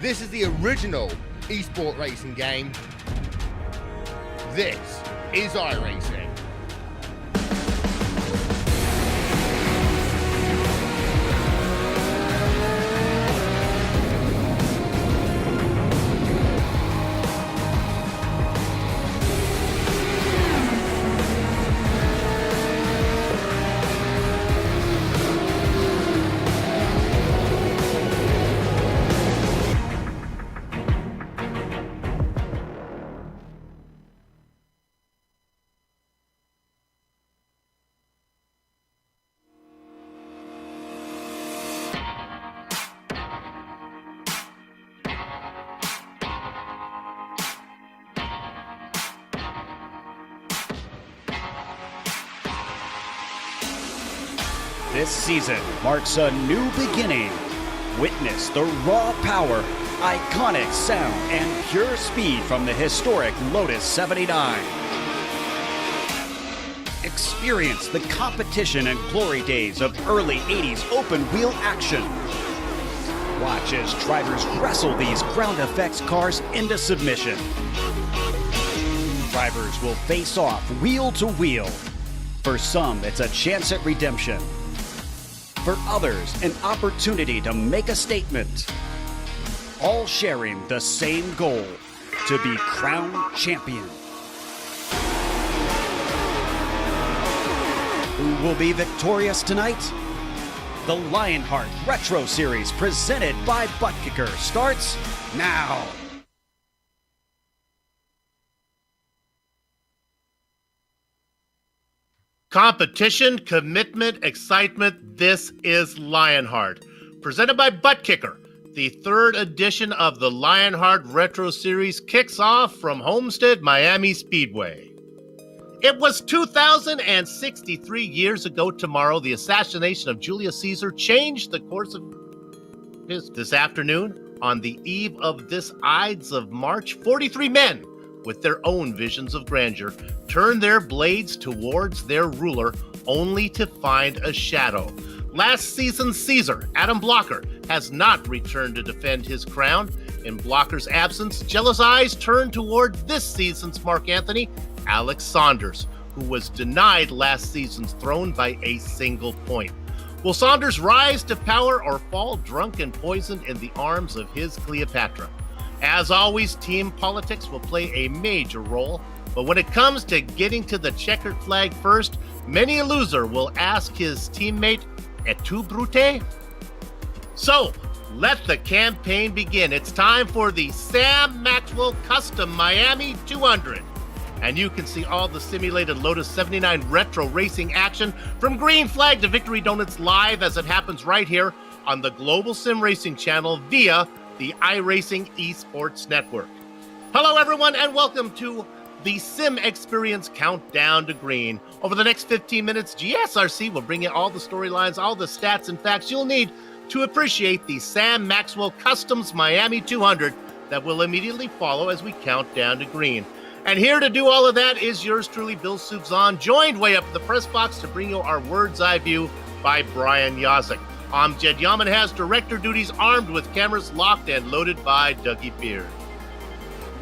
This is the original esport racing game. This is iRacing. This season marks a new beginning. Witness the raw power, iconic sound, and pure speed from the historic Lotus 79. Experience the competition and glory days of early 80s open-wheel action. Watch as drivers wrestle these ground effects cars into submission. Drivers will face off wheel to wheel. For some, it's a chance at redemption. For others, an opportunity to make a statement. All sharing the same goal, to be crowned champion. Who will be victorious tonight? The Lionheart Retro Series presented by Butt Kicker starts now. Competition, commitment, excitement. This is Lionheart. Presented by Butt Kicker. The third edition of the Lionheart Retro Series kicks off from Homestead-Miami Speedway. It was 2,063 years ago tomorrow. The assassination of Julius Caesar changed the course of this afternoon. On the eve of this Ides of March, 43 men with their own visions of grandeur turn their blades towards their ruler, only to find a shadow. Last season's Caesar, Adam Blocker, has not returned to defend his crown. In Blocker's absence, jealous eyes turn toward this season's Mark Anthony, Alex Saunders, who was denied last season's throne by a single point. Will Saunders rise to power or fall drunk and poisoned in the arms of his Cleopatra? As always, team politics will play a major role, but when it comes to getting to the checkered flag first, many a loser will ask his teammate, "Es-tu brute?" So, let the campaign begin. It's time for the Sam Maxwell Custom Miami 200. And you can see all the simulated Lotus 79 retro racing action from green flag to victory donuts live as it happens right here on the Global SimRacing Channel via the iRacing Esports Network. Hello, everyone, and welcome to the Sim Experience Countdown to Green. Over the next 15 minutes, GSRC will bring you all the storylines, all the stats and facts you'll need to appreciate the Sam Maxwell Customs Miami 200 that will immediately follow as we count down to green. And here to do all of that is yours truly, Bill Subzon, joined way up the press box to bring you our Word's Eye view by Brian Yazik. Amjad Yaman has director duties, armed with cameras locked and loaded by Dougie Beard.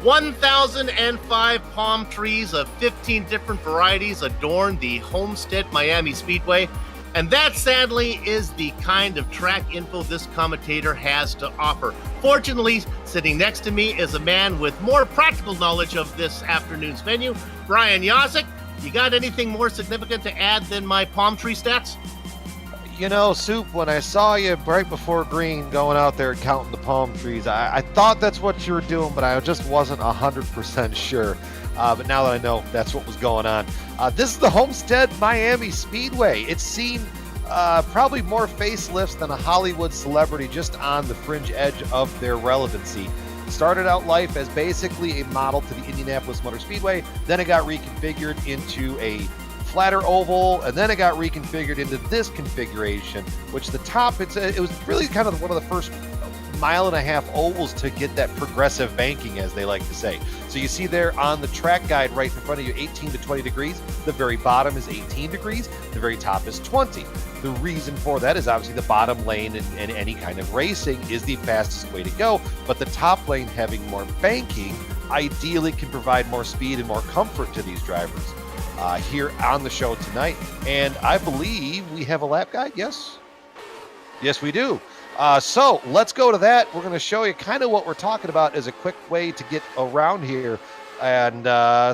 1,005 palm trees of 15 different varieties adorn the Homestead-Miami Speedway, and that sadly is the kind of track info this commentator has to offer. Fortunately, sitting next to me is a man with more practical knowledge of this afternoon's venue, Brian Yazik. You got anything more significant to add than my palm tree stats? You know, Soup, when I saw you right before green going out there counting the palm trees, I thought that's what you were doing, but I just wasn't 100% sure. But now that I know that's what was going on. This is the Homestead-Miami Speedway. It's seen probably more facelifts than a Hollywood celebrity, just on the fringe edge of their relevancy. Started out life as basically a model to the Indianapolis Motor Speedway, then it got reconfigured into a flatter oval, and then it got reconfigured into this configuration, which the top, it was really kind of one of the first 1.5 ovals to get that progressive banking, as they like to say. So you see there on the track guide right in front of you, 18 to 20 degrees. The very bottom is 18 degrees. The very top is 20. The reason for that is obviously the bottom lane in any kind of racing is the fastest way to go, but the top lane having more banking ideally can provide more speed and more comfort to these drivers here on the show tonight. And I believe we have a lap guide, yes? Yes, we do. So let's go to that. We're going to show you kind of what we're talking about as a quick way to get around here. And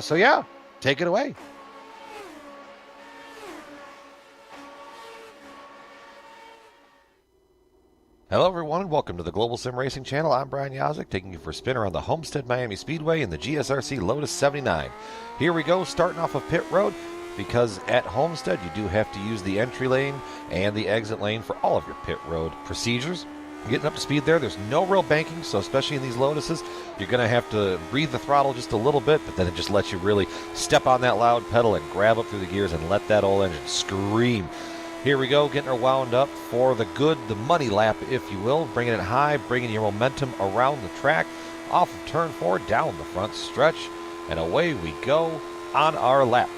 so, yeah, take it away. Hello, everyone, and welcome to the Global SimRacing Channel. I'm Brian Yazek, taking you for a spin around the Homestead-Miami Speedway in the GSRC Lotus 79. Here we go, starting off of pit road, because at Homestead, you do have to use the entry lane and the exit lane for all of your pit road procedures. Getting up to speed there, there's no real banking, so especially in these Lotuses, you're going to have to breathe the throttle just a little bit, but then it just lets you really step on that loud pedal and grab up through the gears and let that old engine scream. Here we go, getting her wound up for the money lap, if you will, bringing it high, bringing your momentum around the track, off of turn 4, down the front stretch, and away we go on our lap.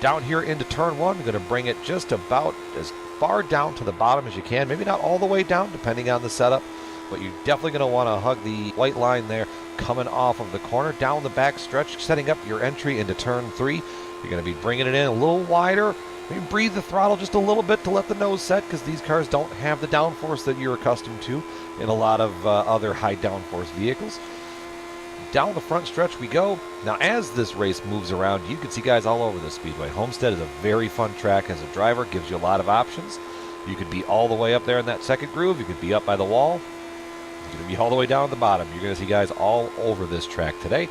Down here into turn 1, we're going to bring it just about as far down to the bottom as you can, maybe not all the way down, depending on the setup, but you're definitely going to want to hug the white line there, coming off of the corner, down the back stretch, setting up your entry into turn 3. You're going to be bringing it in a little wider. Maybe breathe the throttle just a little bit to let the nose set, because these cars don't have the downforce that you're accustomed to in a lot of other high downforce vehicles. Down the front stretch we go. Now, as this race moves around, you can see guys all over the speedway. Homestead is a very fun track as a driver, gives you a lot of options. You could be all the way up there in that second groove. You could be up by the wall. You could be all the way down at the bottom. You're going to see guys all over this track today.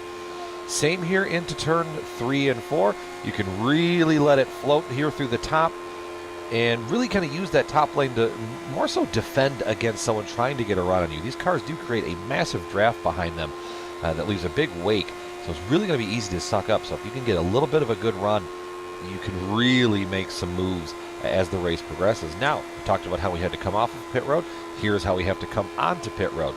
Same here into turn 3 and 4. You can really let it float here through the top and really kind of use that top lane to more so defend against someone trying to get a run on you. These cars do create a massive draft behind them that leaves a big wake, so it's really going to be easy to suck up. So if you can get a little bit of a good run, you can really make some moves as the race progresses. Now, we talked about how we had to come off of pit road. Here's how we have to come onto pit road.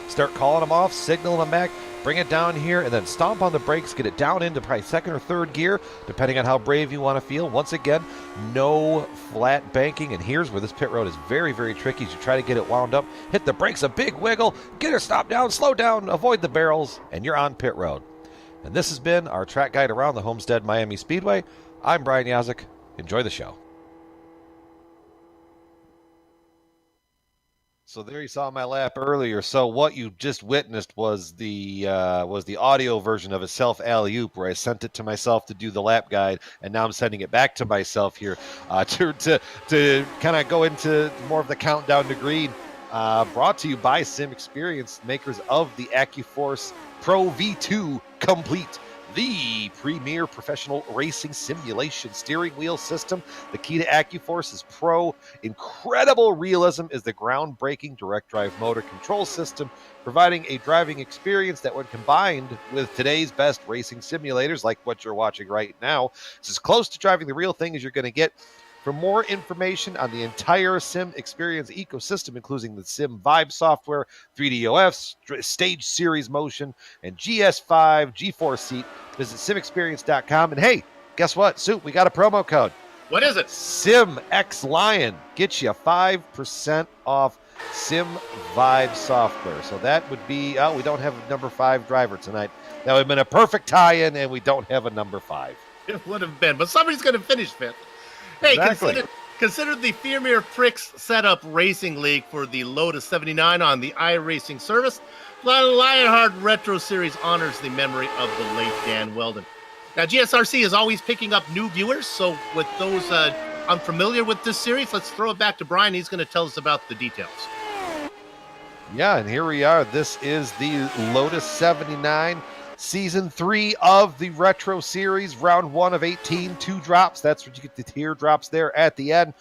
Start calling them off, signaling them back, bring it down here, and then stomp on the brakes, get it down into probably second or third gear, depending on how brave you want to feel. Once again, no flat banking, and here's where this pit road is very, very tricky as you try to get it wound up. Hit the brakes, a big wiggle, get her stopped down, slow down, avoid the barrels, and you're on pit road. And this has been our track guide around the Homestead-Miami Speedway. I'm Brian Yazek. Enjoy the show. So there you saw my lap earlier. So what you just witnessed was the audio version of a self alley-oop, where I sent it to myself to do the lap guide, and now I'm sending it back to myself here to kind of go into more of the countdown to green. Brought to you by Sim Experience, makers of the AccuForce Pro V2 Complete, the premier professional racing simulation steering wheel system. The key to AccuForce's Pro incredible realism is the groundbreaking direct drive motor control system, providing a driving experience that, when combined with today's best racing simulators like what you're watching right now, is as close to driving the real thing as you're going to get. For more information on the entire Sim Experience ecosystem, including the Sim Vibe software, 3DOF, Stage Series Motion, and GS5 G4 Seat, visit simexperience.com. And hey, guess what, Soup? We got a promo code. What is it? SimXLion gets you 5% off Sim Vibe software. So that would be, we don't have a number 5 driver tonight. That would have been a perfect tie-in, and we don't have a number 5. It would have been, but somebody's going to finish fifth. Hey, Exactly. consider the Firmir Pricks setup racing league for the Lotus 79 on the iRacing service. The Lionheart Retro Series honors the memory of the late Dan Weldon. Now, GSRC is always picking up new viewers, so with those unfamiliar with this series, let's throw it back to Brian. He's going to tell us about the details. Yeah, and here we are. This is the Lotus 79. Season 3 of the Retro Series, round 1 of 18, 2 drops. That's what you get, the teardrops there at the end.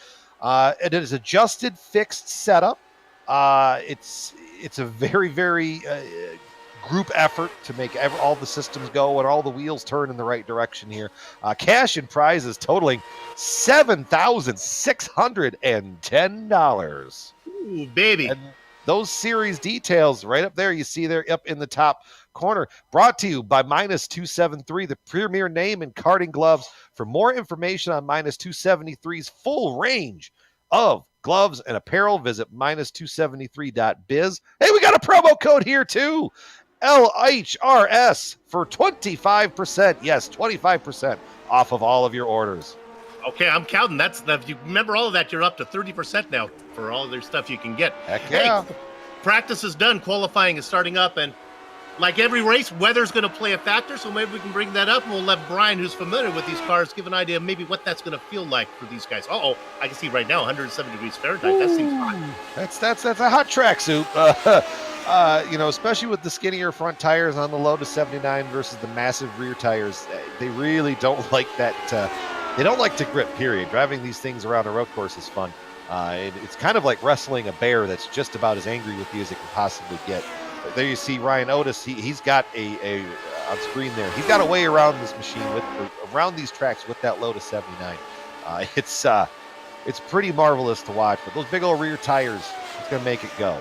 It is adjusted fixed setup. It's a very, very group effort to make all the systems go and all the wheels turn in the right direction here. Cash and prizes totaling $7,610. Ooh, baby. And those series details right up there. You see there up in the top corner. Brought to you by Minus 273, the premier name in karting gloves. For more information on Minus 273's full range of gloves and apparel, visit minus273.biz. Hey, we got a promo code here too. LHRS for 25%. Yes, 25% off of all of your orders. Okay, I'm counting. That's if you remember all of that, you're up to 30% now for all their stuff you can get. Heck yeah. Hey, practice is done. Qualifying is starting up, and like every race, weather's going to play a factor, so maybe we can bring that up, and we'll let Brian, who's familiar with these cars, give an idea of maybe what that's going to feel like for these guys. Uh-oh, I can see right now 107 degrees Fahrenheit. That seems hot. That's a hot track, Soup. Especially with the skinnier front tires on the Lotus 79 versus the massive rear tires, they really don't like that. They don't like to grip, period. Driving these things around a road course is fun. It's kind of like wrestling a bear that's just about as angry with you as it can possibly get. But there you see Ryan Otis. He's got a on screen there. He's got a way around this machine around these tracks with that Lotus 79. It's pretty marvelous to watch. But those big old rear tires, it's going to make it go.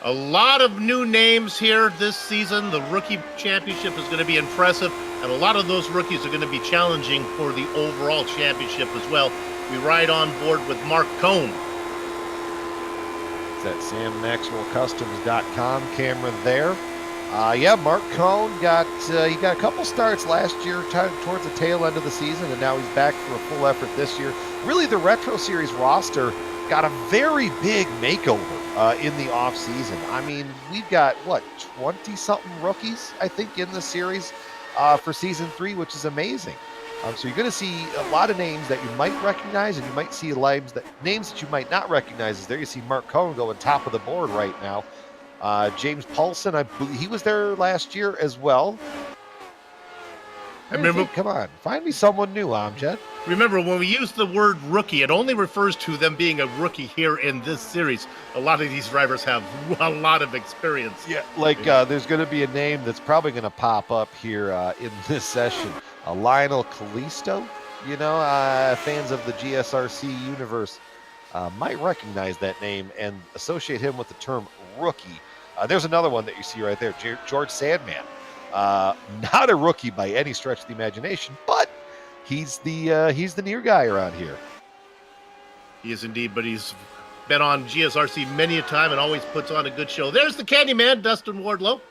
A lot of new names here this season. The rookie championship is going to be impressive, and a lot of those rookies are going to be challenging for the overall championship as well. We ride on board with Mark Cohn. It's that SamMaxwellCustoms.com camera there. Mark Cohn got a couple starts last year towards the tail end of the season, and now he's back for a full effort this year. Really, the Retro Series roster got a very big makeover in the off season. I mean, we've got 20-something rookies, I think, in the series for season 3, which is amazing. So you're going to see a lot of names that you might recognize, and you might see names that you might not recognize. Is there you see Mark Cohn going top of the board right now. James Paulson, I believe he was there last year as well. Come on, find me someone new, Amjad. Remember, when we use the word rookie, it only refers to them being a rookie here in this series. A lot of these drivers have a lot of experience. Yeah, there's going to be a name that's probably going to pop up here in this session. Lionel Callisto, fans of the GSRC universe might recognize that name and associate him with the term rookie. There's another one that you see right there, George Sandman. Not a rookie by any stretch of the imagination, but he's the near guy around here. He is indeed, but he's been on GSRC many a time and always puts on a good show. There's the Candyman, Dustin Wardlow,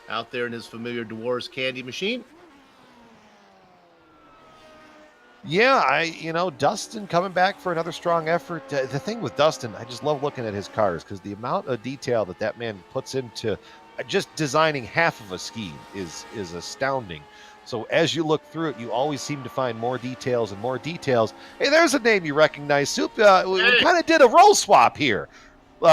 out there in his familiar Dewars candy machine. Yeah, Dustin coming back for another strong effort. The thing with Dustin, I just love looking at his cars because the amount of detail that man puts into just designing half of a scheme is astounding. So as you look through it, you always seem to find more details and more details. Hey, there's a name you recognize, Soup. We kind of did a role swap here. He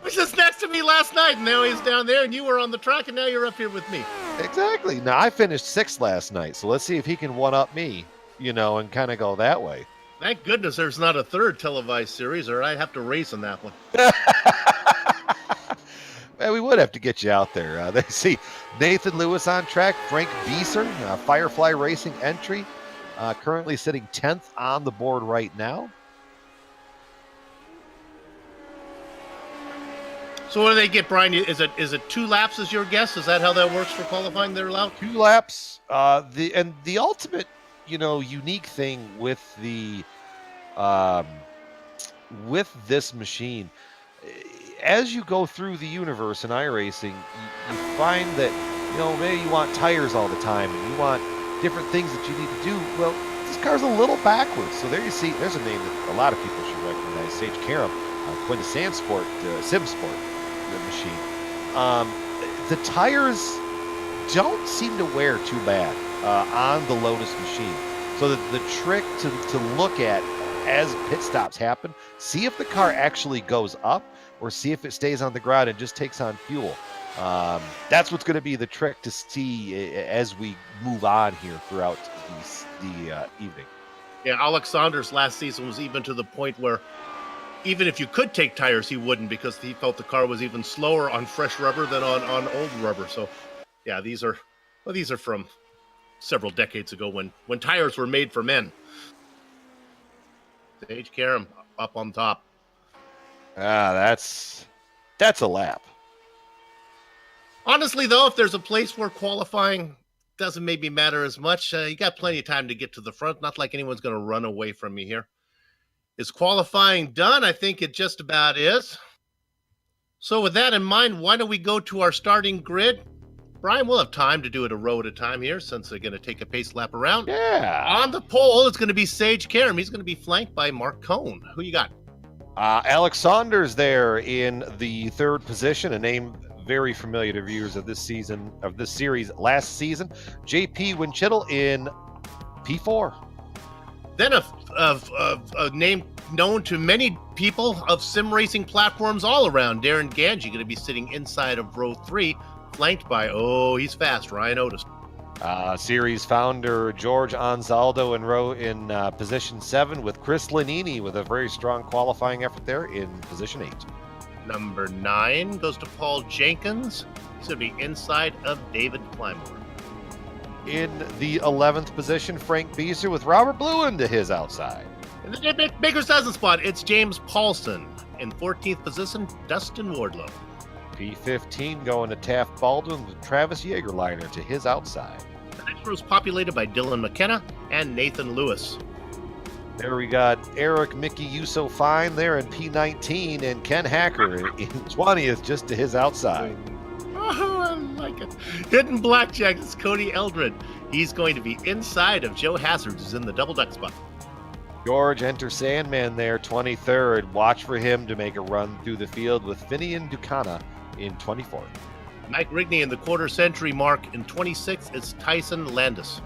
was just next to me last night, and now he's down there, and you were on the track, and now you're up here with me. Exactly. Now, I finished 6th last night, so let's see if he can one-up me, and kind of go that way. Thank goodness there's not a third televised series, or I'd have to race in that one. Man, we would have to get you out there. They see Nathan Lewis on track, Frank Beeser, Firefly Racing entry, currently sitting 10th on the board right now. So what do they get, Brian? Is it 2 laps is your guess? Is that how that works for qualifying? They're allowed 2 laps. The ultimate, unique thing with this machine, as you go through the universe in iRacing, you find that maybe you want tires all the time and you want different things that you need to do. Well, this car's a little backwards. So there you see, there's a name that a lot of people should recognize, Sage Karam, Quinta Sandsport, SimSport. Machine. The tires don't seem to wear too bad on the Lotus machine. So the trick to look at as pit stops happen, see if the car actually goes up or see if it stays on the ground and just takes on fuel. That's what's going to be the trick to see as we move on here throughout the evening. Yeah, Alexander's last season was even to the point where even if you could take tires, he wouldn't because he felt the car was even slower on fresh rubber than on old rubber. So, yeah, these are from several decades ago when tires were made for men. Sage Karam up on top. That's a lap. Honestly, though, if there's a place where qualifying doesn't maybe matter as much, you got plenty of time to get to the front. Not like anyone's going to run away from you here. Is qualifying done? I think it just about is. So with that in mind, why don't we go to our starting grid? Brian, we'll have time to do it a row at a time here since they're going to take a pace lap around. Yeah. On the pole, it's going to be Sage Karam. He's going to be flanked by Mark Cohn. Who you got? Alex Saunders there in the third position, a name very familiar to viewers of this series last season. JP Winchittle in P4. Then a name known to many people of sim racing platforms all around. Darren Ganji going to be sitting inside of row 3, flanked by, he's fast, Ryan Otis. Series founder George Anzaldo in position 7 with Chris Lanini with a very strong qualifying effort there in position 8. Number 9 goes to Paul Jenkins. He's going to be inside of David Plymore. In the 11th position, Frank Beeser with Robert Bluen to his outside. In the Baker's dozen spot, it's James Paulson. In 14th position, Dustin Wardlow. P15 going to Taft Baldwin with Travis Jaegerliner to his outside. The next row is populated by Dylan McKenna and Nathan Lewis. There we got Eric Mickey Yuso Fine there in P19 and Ken Hacker in 20th just to his outside. Oh, I like it. Hidden Blackjack is Cody Eldred. He's going to be inside of Joe Hazard, who's in the double duck spot. George Enter Sandman there, 23rd. Watch for him to make a run through the field with Finian Ducana in 24th. Mike Rigney in the quarter century mark. In 26th is Tyson Landis.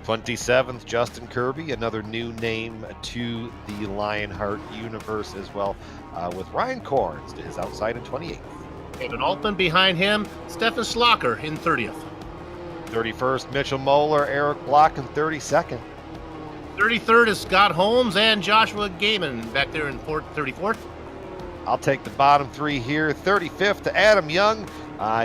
27th, Justin Kirby, another new name to the Lionheart universe as well, with Ryan Corns to his outside in 28th. David Altman behind him, Stefan Schlocker in 30th. 31st, Mitchell Moeller, Eric Block in 32nd. 33rd is Scott Holmes and Joshua Gaiman back there in 34th. I'll take the bottom 3 here. 35th to Adam Young.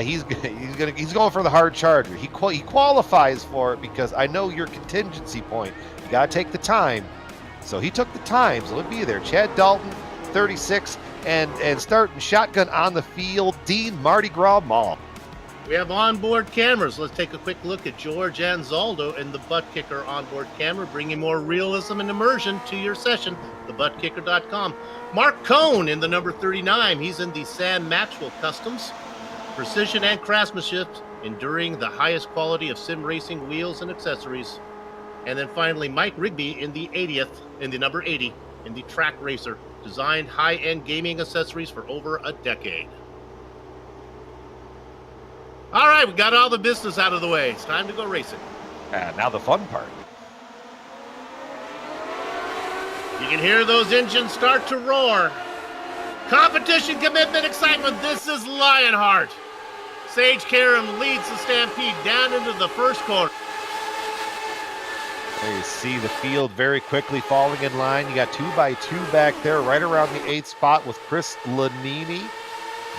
He's going for the hard charger. He qualifies for it because I know your contingency point. You got to take the time. So he took the time. So he'll be there. Chad Dalton, 36, and starting shotgun on the field, Dean Mardi Gras Mall. We have onboard cameras. Let's take a quick look at George Anzaldo and the Butt Kicker onboard camera, bringing more realism and immersion to your session, thebuttkicker.com. Mark Cohn in the number 39. He's in the Sam Maxwell Customs. Precision and craftsmanship, enduring the highest quality of sim racing wheels and accessories. And then finally, Mike Rigby in the 80th, in the number 80, in the Track Racer, designed high-end gaming accessories for over a decade. All right, we got all the business out of the way. It's time to go racing. And now the fun part. You can hear those engines start to roar. Competition, commitment, excitement. This is Lionheart. Sage Karam leads the Stampede down into the first corner. There you see the field very quickly falling in line. You got 2x2 back there, right around the 8th spot with Chris Lanini.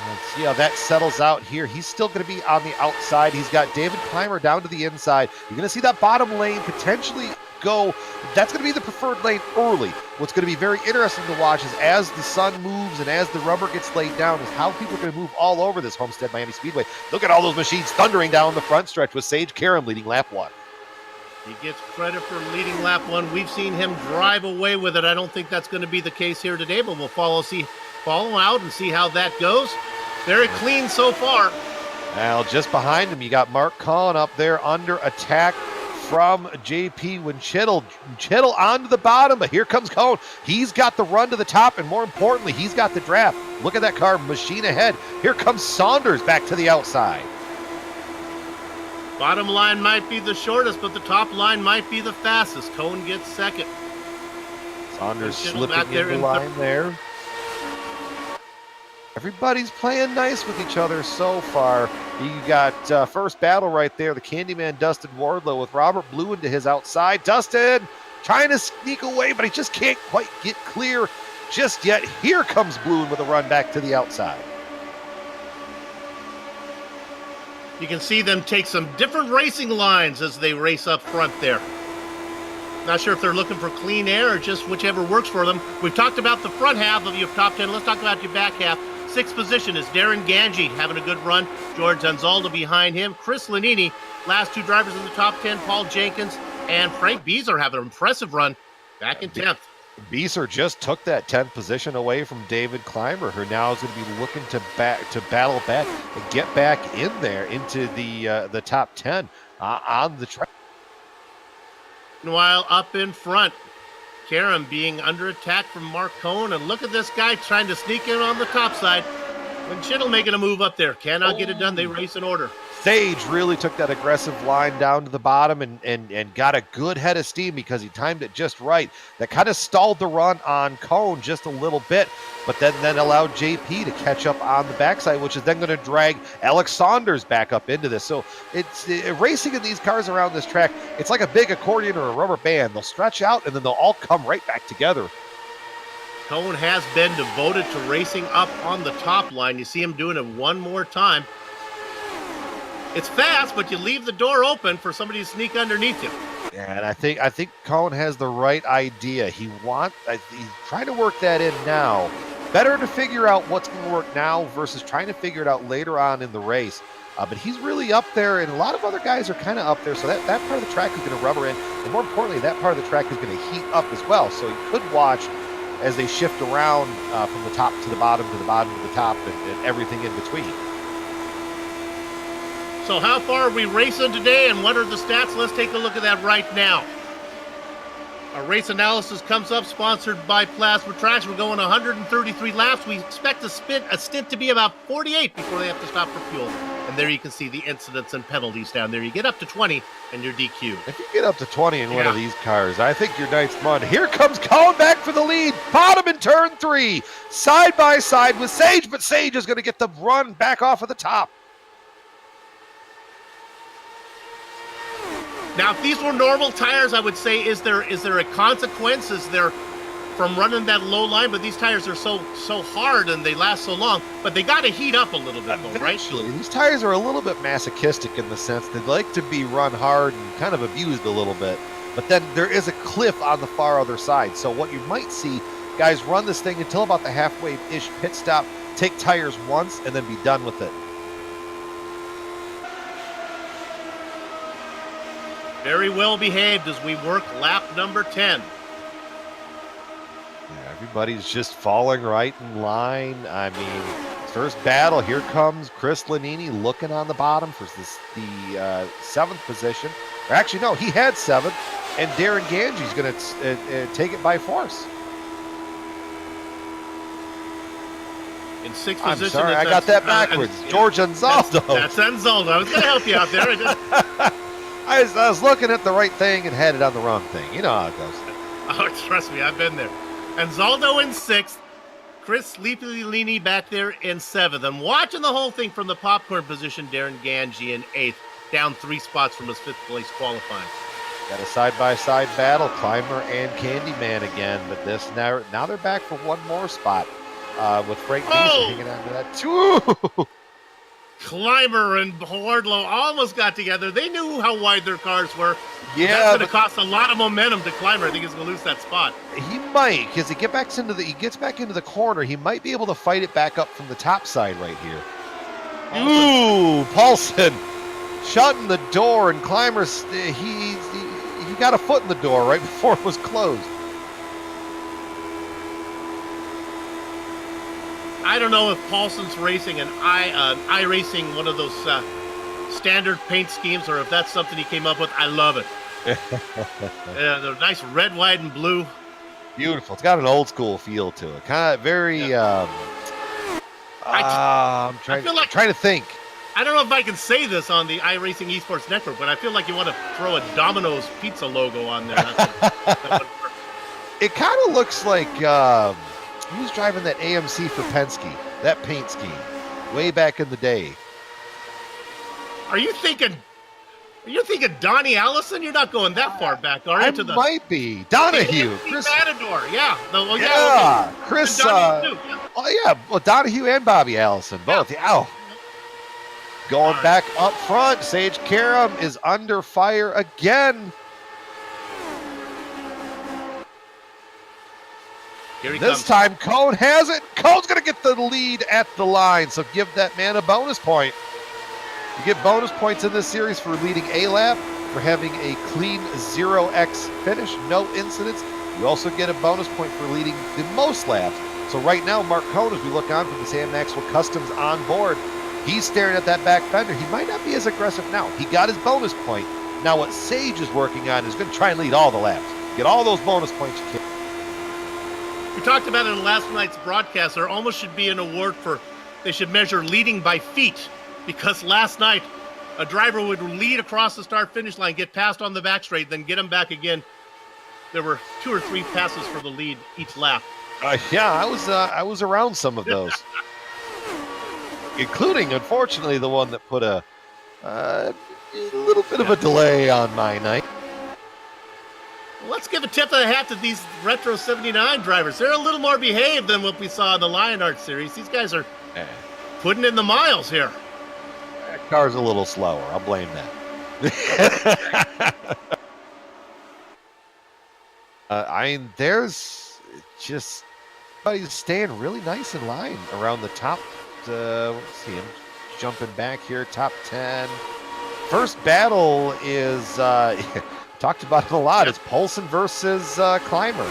Let's see how that settles out here. He's still going to be on the outside. He's got David Clymer down to the inside. You're going to see that bottom lane potentially go. That's going to be the preferred lane early. What's going to be very interesting to watch is as the sun moves and as the rubber gets laid down is how people are going to move all over this Homestead-Miami Speedway. Look at all those machines thundering down the front stretch with Sage Karam leading lap 1. He gets credit for leading lap 1. We've seen him drive away with it. I don't think that's going to be the case here today, but we'll follow out and see how that goes. Very clean so far. Now, just behind him, you got Mark Cullen up there under attack from JP Winchittle. Winchittle onto the bottom, but here comes Cullen. He's got the run to the top, and more importantly, he's got the draft. Look at that car, machine ahead. Here comes Saunders back to the outside. Bottom line might be the shortest, but the top line might be the fastest. Cohn gets second. Saunders slipping in the line there. Everybody's playing nice with each other so far. You got first battle right there, the Candyman Dustin Wardlow with Robert Bluen to his outside. Dustin trying to sneak away, but he just can't quite get clear just yet. Here comes Bluen with a run back to the outside. You can see them take some different racing lines as they race up front there. Not sure if they're looking for clean air or just whichever works for them. We've talked about the front half of your top 10. Let's talk about your back half. Sixth position is Darren Ganji having a good run. George Anzaldo behind him. Chris Lanini, last two drivers in the top 10. Paul Jenkins and Frank Beezer have an impressive run back in 10th. Beezer just took that 10th position away from David Clymer, who now is going to be looking to battle back and get back in there into the top 10 on the track. While up in front, Karam being under attack from Mark Cohn, and look at this guy trying to sneak in on the top side. When Chittle making a move up there, cannot get it done. They race in order. Sage really took that aggressive line down to the bottom and got a good head of steam because he timed it just right. That kind of stalled the run on Cohn just a little bit, but then allowed JP to catch up on the backside, which is then going to drag Alex Saunders back up into this. So it's racing in these cars around this track. It's like a big accordion or a rubber band. They'll stretch out and then they'll all come right back together. Cohn has been devoted to racing up on the top line. You see him doing it one more time. It's fast, but you leave the door open for somebody to sneak underneath you. And I think Cohn has the right idea. He's trying to work that in now. Better to figure out what's going to work now versus trying to figure it out later on in the race. But he's really up there, and a lot of other guys are kind of up there. So that part of the track is going to rubber in, and more importantly, that part of the track is going to heat up as well. So you could watch as they shift around from the top to the bottom to the bottom to the top and everything in between. So how far are we racing today, and what are the stats? Let's take a look at that right now. Our race analysis comes up, sponsored by Plasma Tracks. We're going 133 laps. We expect a stint to be about 48 before they have to stop for fuel. And there you can see the incidents and penalties down there. You get up to 20, and you're DQ. If you get up to 20 in one of these cars, I think your night's fun. Here comes Colin back for the lead. Bottom in turn 3. Side by side with Sage, but Sage is going to get the run back off of the top. Now, if these were normal tires, I would say, is there a consequence? Is there from running that low line? But these tires are so hard and they last so long. But they got to heat up a little bit, though, right? Actually, these tires are a little bit masochistic in the sense they like to be run hard and kind of abused a little bit. But then there is a cliff on the far other side. So what you might see, guys run this thing until about the halfway-ish pit stop, take tires once, and then be done with it. Very well behaved as we work lap number 10. Yeah, everybody's just falling right in line. I mean, first battle, here comes Chris Lanini looking on the bottom for the 7th position. Or actually, no, he had 7th, and Darren Ganji's going to take it by force. In 6th I'm position. sorry, I got that backwards. George Anzaldo. That's Anzaldo. I was going to help you out there. I was looking at the right thing and had it on the wrong thing. You know how it goes. Oh, trust me, I've been there. Anzaldo in 6th. Chris Leapy back there in 7th. And watching the whole thing from the popcorn position, Darren Ganji in 8th. Down 3 spots from his 5th place qualifying. Got a side-by-side battle, Clymer and Candyman again. But this now they're back for one more spot with Frank Beezer hanging on to that. Ooh! Clymer and Wardlow almost got together. They knew how wide their cars were. Yeah, that's going to cost a lot of momentum to Clymer. I think he's going to lose that spot. He might, because he gets back into the corner. He might be able to fight it back up from the top side right here. Ooh, Paulson shutting the door, and Clymer he got a foot in the door right before it was closed. I don't know if Paulson's racing an iRacing, one of those standard paint schemes, or if that's something he came up with. I love it. They're nice red, white, and blue. Beautiful. It's got an old school feel to it. Kind of very. I'm trying to think. I don't know if I can say this on the iRacing Esports Network, but I feel like you want to throw a Domino's pizza logo on there. It kind of looks like. Who's driving that AMC for Penske? That paint scheme, way back in the day. Are you thinking Donnie Allison? You're not going that far back, are you? Might be Donahue. Chris Matador, yeah. Chris. Donahue, Oh yeah, well Donahue and Bobby Allison both. Yeah. Oh. Going back up front, Sage Karam is under fire again. Here he This comes. time, Cone has it. Cone's going to get the lead at the line, so give that man a bonus point. You get bonus points in this series for leading a lap, for having a clean 0x finish, no incidents. You also get a bonus point for leading the most laps. So right now, Mark Cone, as we look on from the Sam Maxwell Customs on board, he's staring at that back fender. He might not be as aggressive now. He got his bonus point. Now what Sage is working on is going to try and lead all the laps. Get all those bonus points you can. We talked about it in last night's broadcast. There almost should be an award for, they should measure leading by feet, because last night a driver would lead across the start-finish line, get passed on the back straight, then get him back again. There were 2 or 3 passes for the lead each lap. Yeah, I was around some of those, including, unfortunately, the one that put a little bit of a delay on my night. Let's give a tip of the hat to these Retro 79 drivers. They're a little more behaved than what we saw in the Lionheart series. These guys are putting in the miles here. That car's a little slower. I'll blame that. There's just everybody's staying really nice in line around the top. Let's see him jumping back here, top 10. First battle is talked about it a lot. It's Poulsen versus Clymer,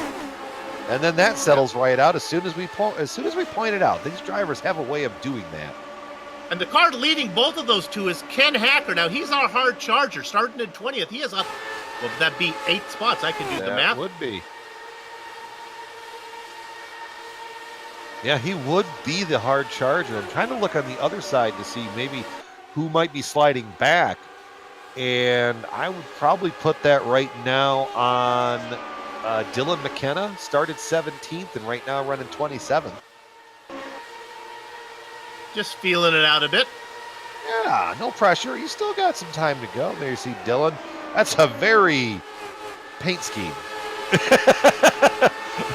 and then that settles right out as soon as we point it out. These drivers have a way of doing that. And the car leading both of those two is Ken Hacker. Now he's our hard charger, starting in 20th. He is up. Well, would that be 8 spots? I can do the math. That would be. Yeah, he would be the hard charger. I'm trying to look on the other side to see maybe who might be sliding back. And I would probably put that right now on Dylan McKenna, started 17th and right now running 27th. Just feeling it out a bit. Yeah, no pressure. You still got some time to go. There you see Dylan. That's a very paint scheme.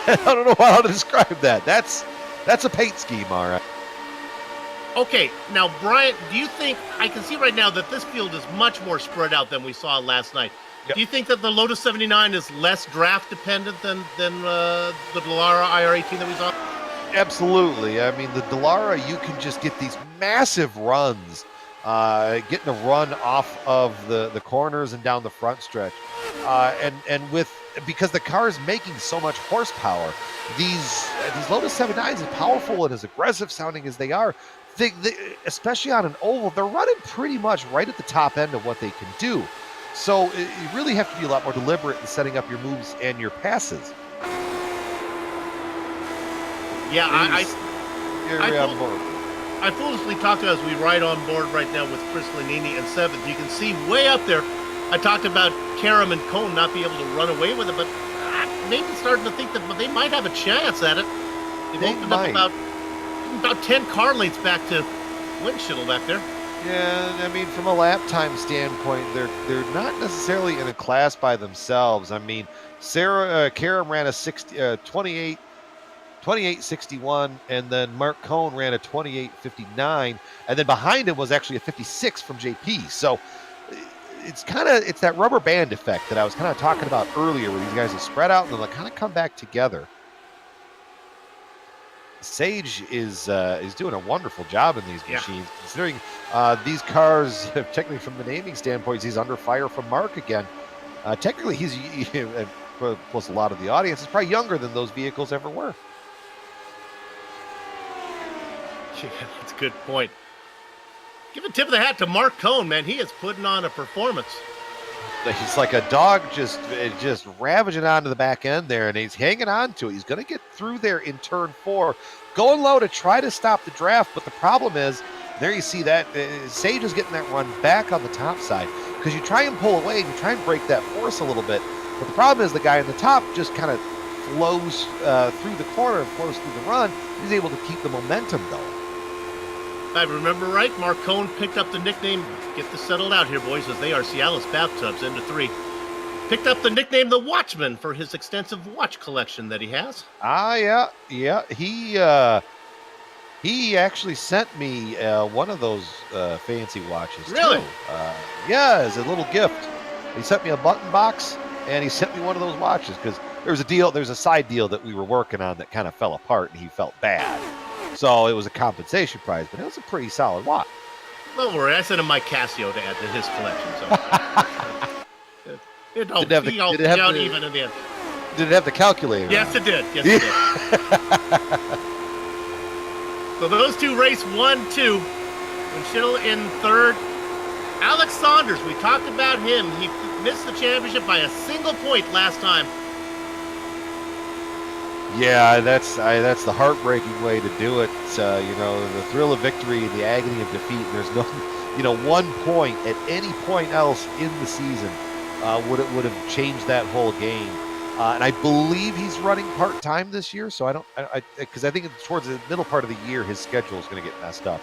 I don't know how to describe that. That's a paint scheme, all right. Okay, now, Brian, do you think, I can see right now that this field is much more spread out than we saw last night. Yep. Do you think that the Lotus 79 is less draft dependent than the Dallara IR18 that we saw? Absolutely. I mean, the Dallara, you can just get these massive runs, getting a run off of the corners and down the front stretch. Because the car is making so much horsepower, these Lotus 79s, as powerful and as aggressive sounding as they are, they, especially on an oval, they're running pretty much right at the top end of what they can do. So you really have to be a lot more deliberate in setting up your moves and your passes. Yeah, I foolishly talked about as we ride on board right now with Chris Lanini in 7th. You can see way up there, I talked about Karam and Cone not be able to run away with it, but I'm maybe starting to think that they might have a chance at it. They've opened up about 10 car lengths back to Windschittle back there. Yeah, I mean, from a lap time standpoint, they're not necessarily in a class by themselves. I mean, Karam ran a 28.61, and then Mark Cone ran a 28.59, and then behind him was actually a 56 from JP. So it's that rubber band effect that I was kind of talking about earlier, where these guys are spread out and they'll kind of come back together. Sage is doing a wonderful job in these machines, considering these cars, technically from the naming standpoint, he's under fire from Mark again. Technically, he's, plus a lot of the audience, is probably younger than those vehicles ever were. Yeah, that's a good point. Give a tip of the hat to Mark Cone, man. He is putting on a performance. He's like a dog just ravaging onto the back end there, and he's hanging on to it. He's going to get through there in turn 4, going low to try to stop the draft. But the problem is, there you see that Sage is getting that run back on the top side, because you try and pull away and you try and break that force a little bit. But the problem is the guy on the top just kind of flows through the corner and flows through the run. He's able to keep the momentum going. If I remember right, Mark Cone picked up the nickname, get this settled out here, boys, as they are Cialis bathtubs into 3. Picked up the nickname The Watchman for his extensive watch collection that he has. Yeah. He actually sent me one of those fancy watches. Really? Too. Yeah, as a little gift. He sent me a button box, and he sent me one of those watches, because there's a side deal that we were working on that kind of fell apart, and he felt bad. So it was a compensation prize, but it was a pretty solid watch. Don't worry, I sent him my Casio to add to his collection. So it all out even in the end. Did it have the calculator? Yes, it did. Yes, it did. So those two race 1-2. Winchell in third. Alex Saunders, we talked about him. He missed the championship by a single point last time. Yeah, that's the heartbreaking way to do it. The thrill of victory and the agony of defeat. There's no, 1 point at any point else in the season would have changed that whole game. And I believe he's running part-time this year, so because I think towards the middle part of the year, his schedule is going to get messed up.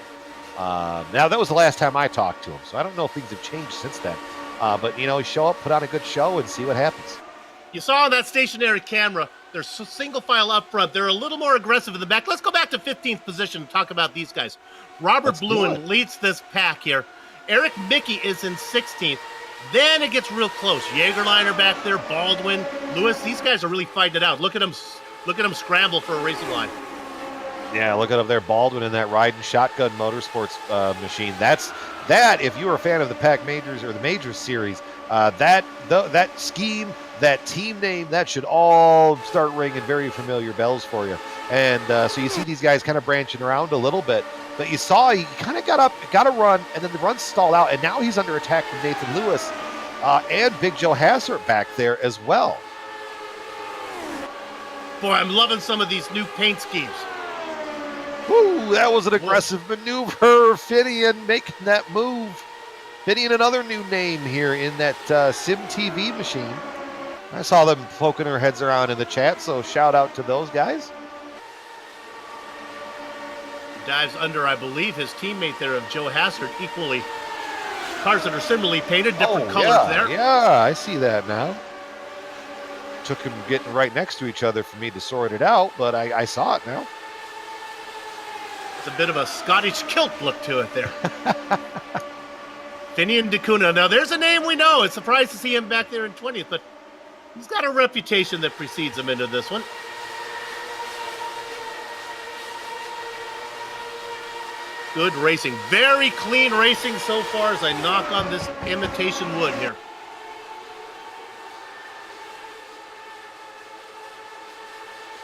Now, that was the last time I talked to him, so I don't know if things have changed since then. But, show up, put on a good show, and see what happens. You saw on that stationary camera, they're single file up front. They're a little more aggressive in the back. Let's go back to 15th position and talk about these guys. Robert Bluen leads this pack here. Eric Mickey is in 16th. Then it gets real close. Jägerliner back there, Baldwin, Lewis. These guys are really fighting it out. Look at them scramble for a racing line. Yeah, look at them there, Baldwin in that riding shotgun motorsports machine. That, if you were a fan of the Pack Majors or the Majors series, that scheme, that team name, that should all start ringing very familiar bells for you. And so you see these guys kind of branching around a little bit. But you saw he kind of got a run, and then the run stalled out, and now he's under attack from Nathan Lewis and Big Joe Hassert back there as well. Boy, I'm loving some of these new paint schemes. Woo, that was an aggressive maneuver. Finian making that move. Finian, another new name here in that Sim TV machine. I saw them poking their heads around in the chat, so shout out to those guys. Dives under, I believe, his teammate there of Joe Hassert, equally. Cars that are similarly painted, different colors there. Yeah, I see that now. Took them getting right next to each other for me to sort it out, but I saw it now. It's a bit of a Scottish kilt look to it there. Finian DeCuna. Now, there's a name we know. It's surprised to see him back there in 20th, but he's got a reputation that precedes him into this one. Good racing. Very clean racing so far as I knock on this imitation wood here.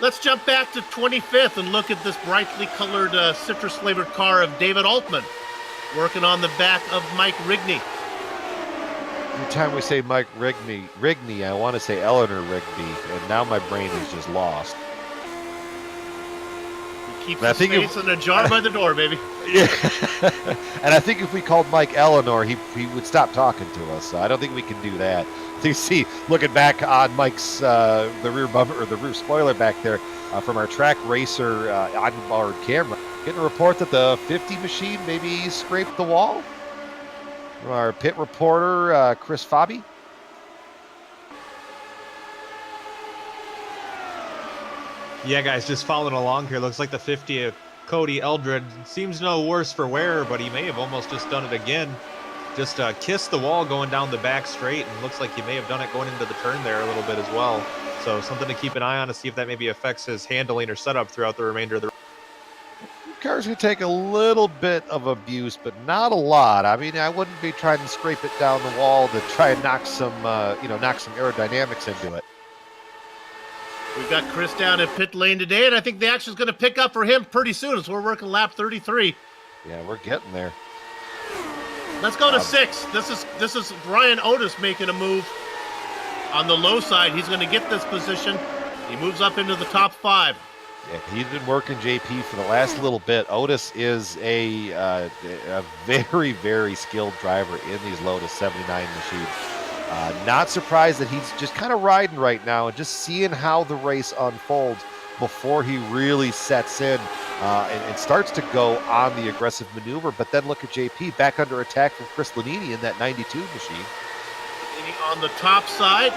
Let's jump back to 25th and look at this brightly colored citrus-flavored car of David Altman, working on the back of Mike Rigney. Every time we say Mike Rigney, I want to say Eleanor Rigby, and now my brain is just lost. Keep the space in a jar by the door, baby. Yeah. And I think if we called Mike Eleanor, he would stop talking to us. So I don't think we can do that. So you see, looking back on Mike's the rear bumper or the rear spoiler back there from our track racer onboard camera, getting a report that the 50 machine maybe scraped the wall. From our pit reporter Chris Fabi. Yeah, guys, just following along here. Looks like the 50 of Cody Eldred seems no worse for wear, but he may have almost just done it again. Just kissed the wall going down the back straight, and looks like he may have done it going into the turn there a little bit as well. So something to keep an eye on to see if that maybe affects his handling or setup throughout the remainder of the Cars could take a little bit of abuse, but not a lot. I mean, I wouldn't be trying to scrape it down the wall to try and knock some aerodynamics into it. We've got Chris down at pit lane today, and I think the action's going to pick up for him pretty soon as we're working lap 33. Yeah, we're getting there. Let's go to 6. This is Ryan Otis making a move on the low side. He's going to get this position. He moves up into the top 5. Yeah, he's been working JP for the last little bit. Otis is a very, very skilled driver in these Lotus 79 machines. Not surprised that he's just kind of riding right now and just seeing how the race unfolds before he really sets in and starts to go on the aggressive maneuver. But then look at JP back under attack from Chris Lanini in that 92 machine. On the top side.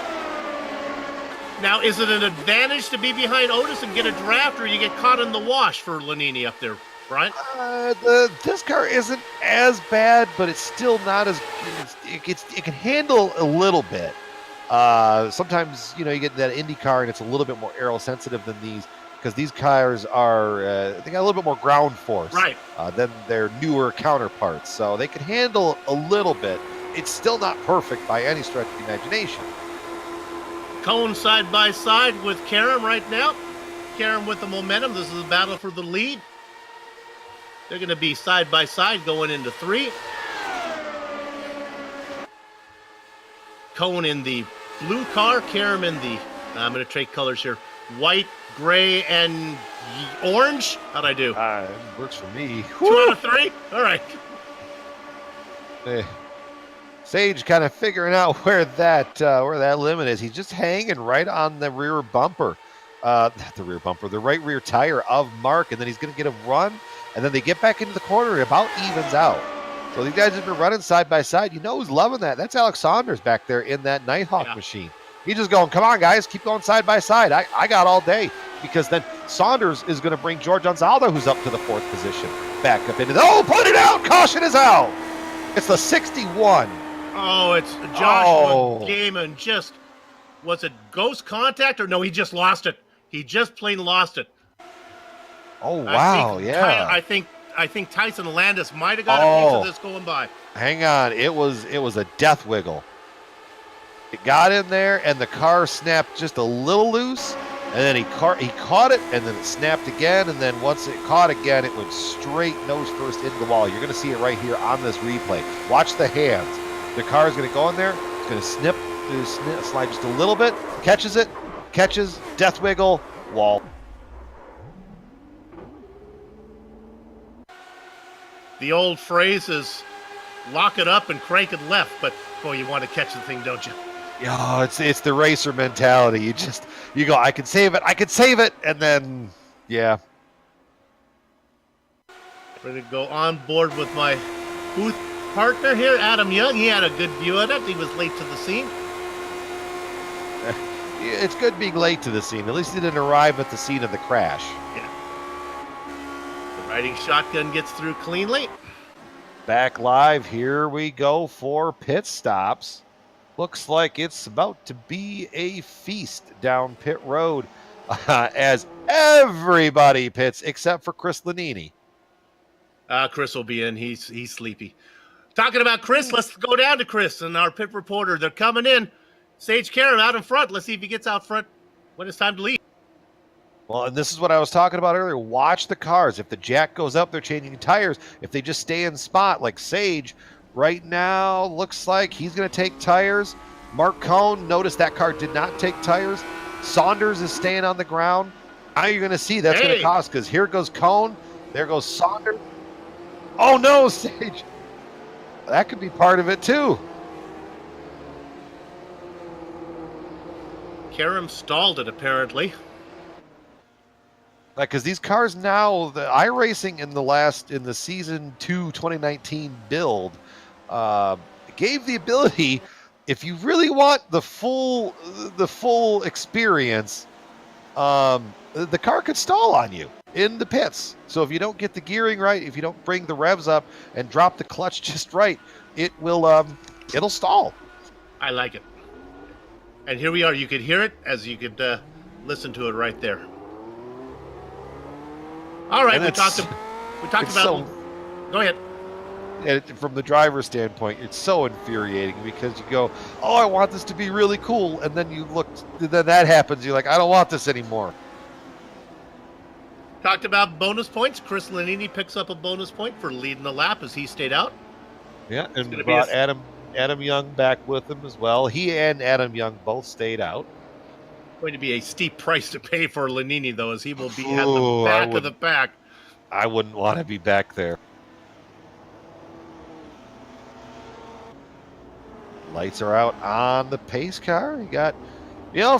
Now, is it an advantage to be behind Otis and get a draft, or you get caught in the wash for Lanini up there, Brian? This car isn't as bad, but it's still not as it can handle a little bit. Sometimes, you get that IndyCar and it's a little bit more aero sensitive than these because these cars are, they got a little bit more ground force than their newer counterparts. So they can handle a little bit. It's still not perfect by any stretch of the imagination. Cone side by side with Karam right now. Karam with the momentum. This is a battle for the lead. They're going to be side by side going into 3. Cone in the blue car. Karam in the, I'm going to trade colors here, white, gray, and orange. How'd I do? It works for me. 2 out of 3? All right. Sage kind of figuring out where that limit is. He's just hanging right on the rear bumper. Not the rear bumper, the right rear tire of Mark, and then he's going to get a run, and then they get back into the corner. It about evens out. So these guys have been running side by side. Who's loving that? That's Alex Saunders back there in that Nighthawk machine. He's just going, come on, guys, keep going side by side. I got all day, because then Saunders is going to bring George Anzaldo, who's up to the 4th position, back up into put it out! Caution is out! It's the 61. Oh, it's Joshua Gaiman. Just, was it ghost contact or no? He just lost it. He just plain lost it. Oh wow! I think Tyson Landis might have got a piece of this going by. Hang on, it was a death wiggle. It got in there, and the car snapped just a little loose, and then he caught it, and then it snapped again, and then once it caught again, it went straight nose first into the wall. You're going to see it right here on this replay. Watch the hands. The car is going to go in there. It's going to slide just a little bit. Catches, death wiggle, wall. The old phrase is lock it up and crank it left, but boy, you want to catch the thing, don't you? Yeah, it's the racer mentality. You go, I can save it, and then yeah. Ready to go on board with my booth partner here, Adam Young. He had a good view of it. He was late to the scene. It's good being late to the scene. At least he didn't arrive at the scene of the crash. Yeah. The riding shotgun gets through cleanly. Back live, here we go for pit stops. Looks like it's about to be a feast down pit road as everybody pits except for Chris Lanini. Chris will be in. He's sleepy. Talking about Chris, let's go down to Chris and our pit reporter. They're coming in. Sage Karam out in front. Let's see if he gets out front when it's time to leave. Well, and this is what I was talking about earlier. Watch the cars. If the jack goes up, they're changing tires. If they just stay in spot like Sage, right now looks like he's going to take tires. Mark Cohn, notice that car did not take tires. Saunders is staying on the ground. Now you're going to see that's going to cost, because here goes Cohn. There goes Saunders. Oh, no, Sage. That could be part of it, too. Karam stalled it, apparently. Because these cars now, the iRacing in the season 2 2019 build gave the ability, if you really want the full experience, the car could stall on you in the pits. So if you don't get the gearing right, if you don't bring the revs up and drop the clutch just right, it will it'll stall. I like it. And here we are. You could hear it as you could listen to it right there. All right, we talked about. Go ahead. And from the driver's standpoint, it's so infuriating because you go, "Oh, I want this to be really cool," and then you look, then that happens. You're like, "I don't want this anymore." Talked about bonus points. Chris Lanini picks up a bonus point for leading the lap as he stayed out. Yeah, and brought Adam Young back with him as well. He and Adam Young both stayed out. Going to be a steep price to pay for Lanini, though, as he will be at the back of the pack. I wouldn't want to be back there. Lights are out on the pace car. You got,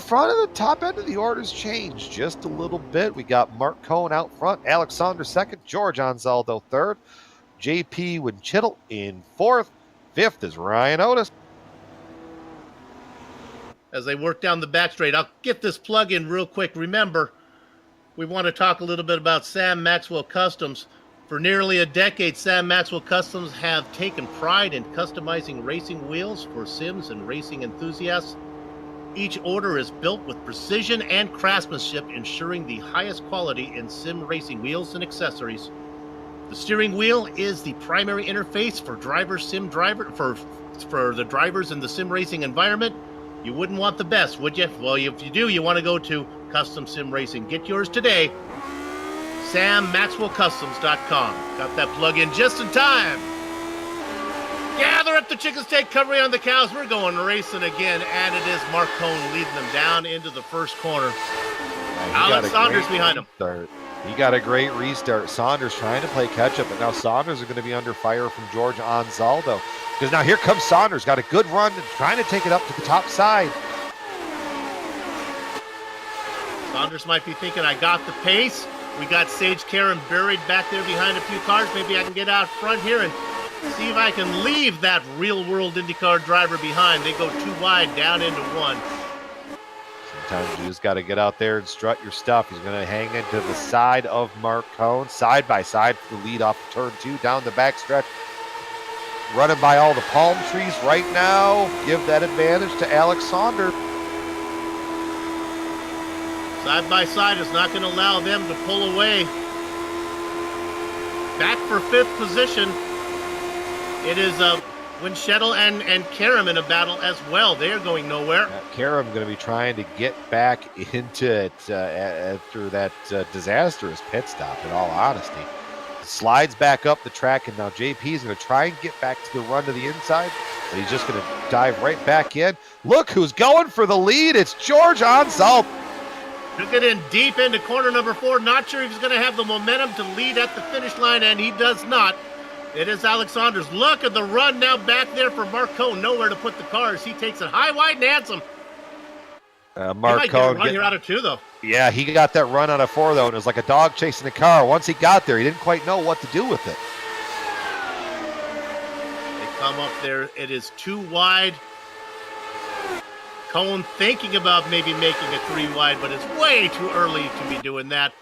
front of the top end of the order's changed just a little bit. We got Mark Cohn out front, Alexander second, George Anzaldo third, JP Winchittle in fourth. Fifth is Ryan Otis. As they work down the back straight, I'll get this plug in real quick. Remember, we want to talk a little bit about Sam Maxwell Customs. For nearly a decade, Sam Maxwell Customs have taken pride in customizing racing wheels for sims and racing enthusiasts. Each order is built with precision and craftsmanship, ensuring the highest quality in sim racing wheels and accessories. The steering wheel is the primary interface for for the drivers in the sim racing environment. You wouldn't want the best, would you? Well, if you do, you want to go to Custom Sim Racing. Get yours today. SamMaxwellCustoms.com. Got that plug in just in time. Gather up the chicken steak, covering on the cows. We're going racing again, and it is Mark Cohn leading them down into the first corner. Alex Saunders behind him. He got a great restart. Saunders trying to play catch-up, but now Saunders are going to be under fire from George Anzaldo. Because now here comes Saunders. Got a good run and trying to take it up to the top side. Saunders might be thinking, I got the pace. We got Sage Karen buried back there behind a few cars. Maybe I can get out front here and see if I can leave that real-world IndyCar driver behind. They go too wide down into one. Sometimes you just got to get out there and strut your stuff. He's going to hang into the side of Mark Cohn, side by side for the lead off of turn 2 down the backstretch. Running by all the palm trees right now. Give that advantage to Alex Saunders. Side by side is not going to allow them to pull away. Back for 5th position. It is Winchell and Karam in a battle as well. They're going nowhere. Karam going to be trying to get back into it after that disastrous pit stop, in all honesty. Slides back up the track, and now JP is going to try and get back to the run to the inside, but he's just going to dive right back in. Look who's going for the lead. It's George Anzaldo. Took it in deep into corner number 4. Not sure if he's going to have the momentum to lead at the finish line, and he does not. It is Alex Saunders. Look at the run now back there for Mark Cohn. Nowhere to put the cars. He takes it high, wide, and handsome. Mark Cohn run here out of 2, though. Yeah, he got that run out of 4, though, and it was like a dog chasing a car. Once he got there, he didn't quite know what to do with it. They come up there. It is too wide. Cohn thinking about maybe making a 3 wide, but it's way too early to be doing that.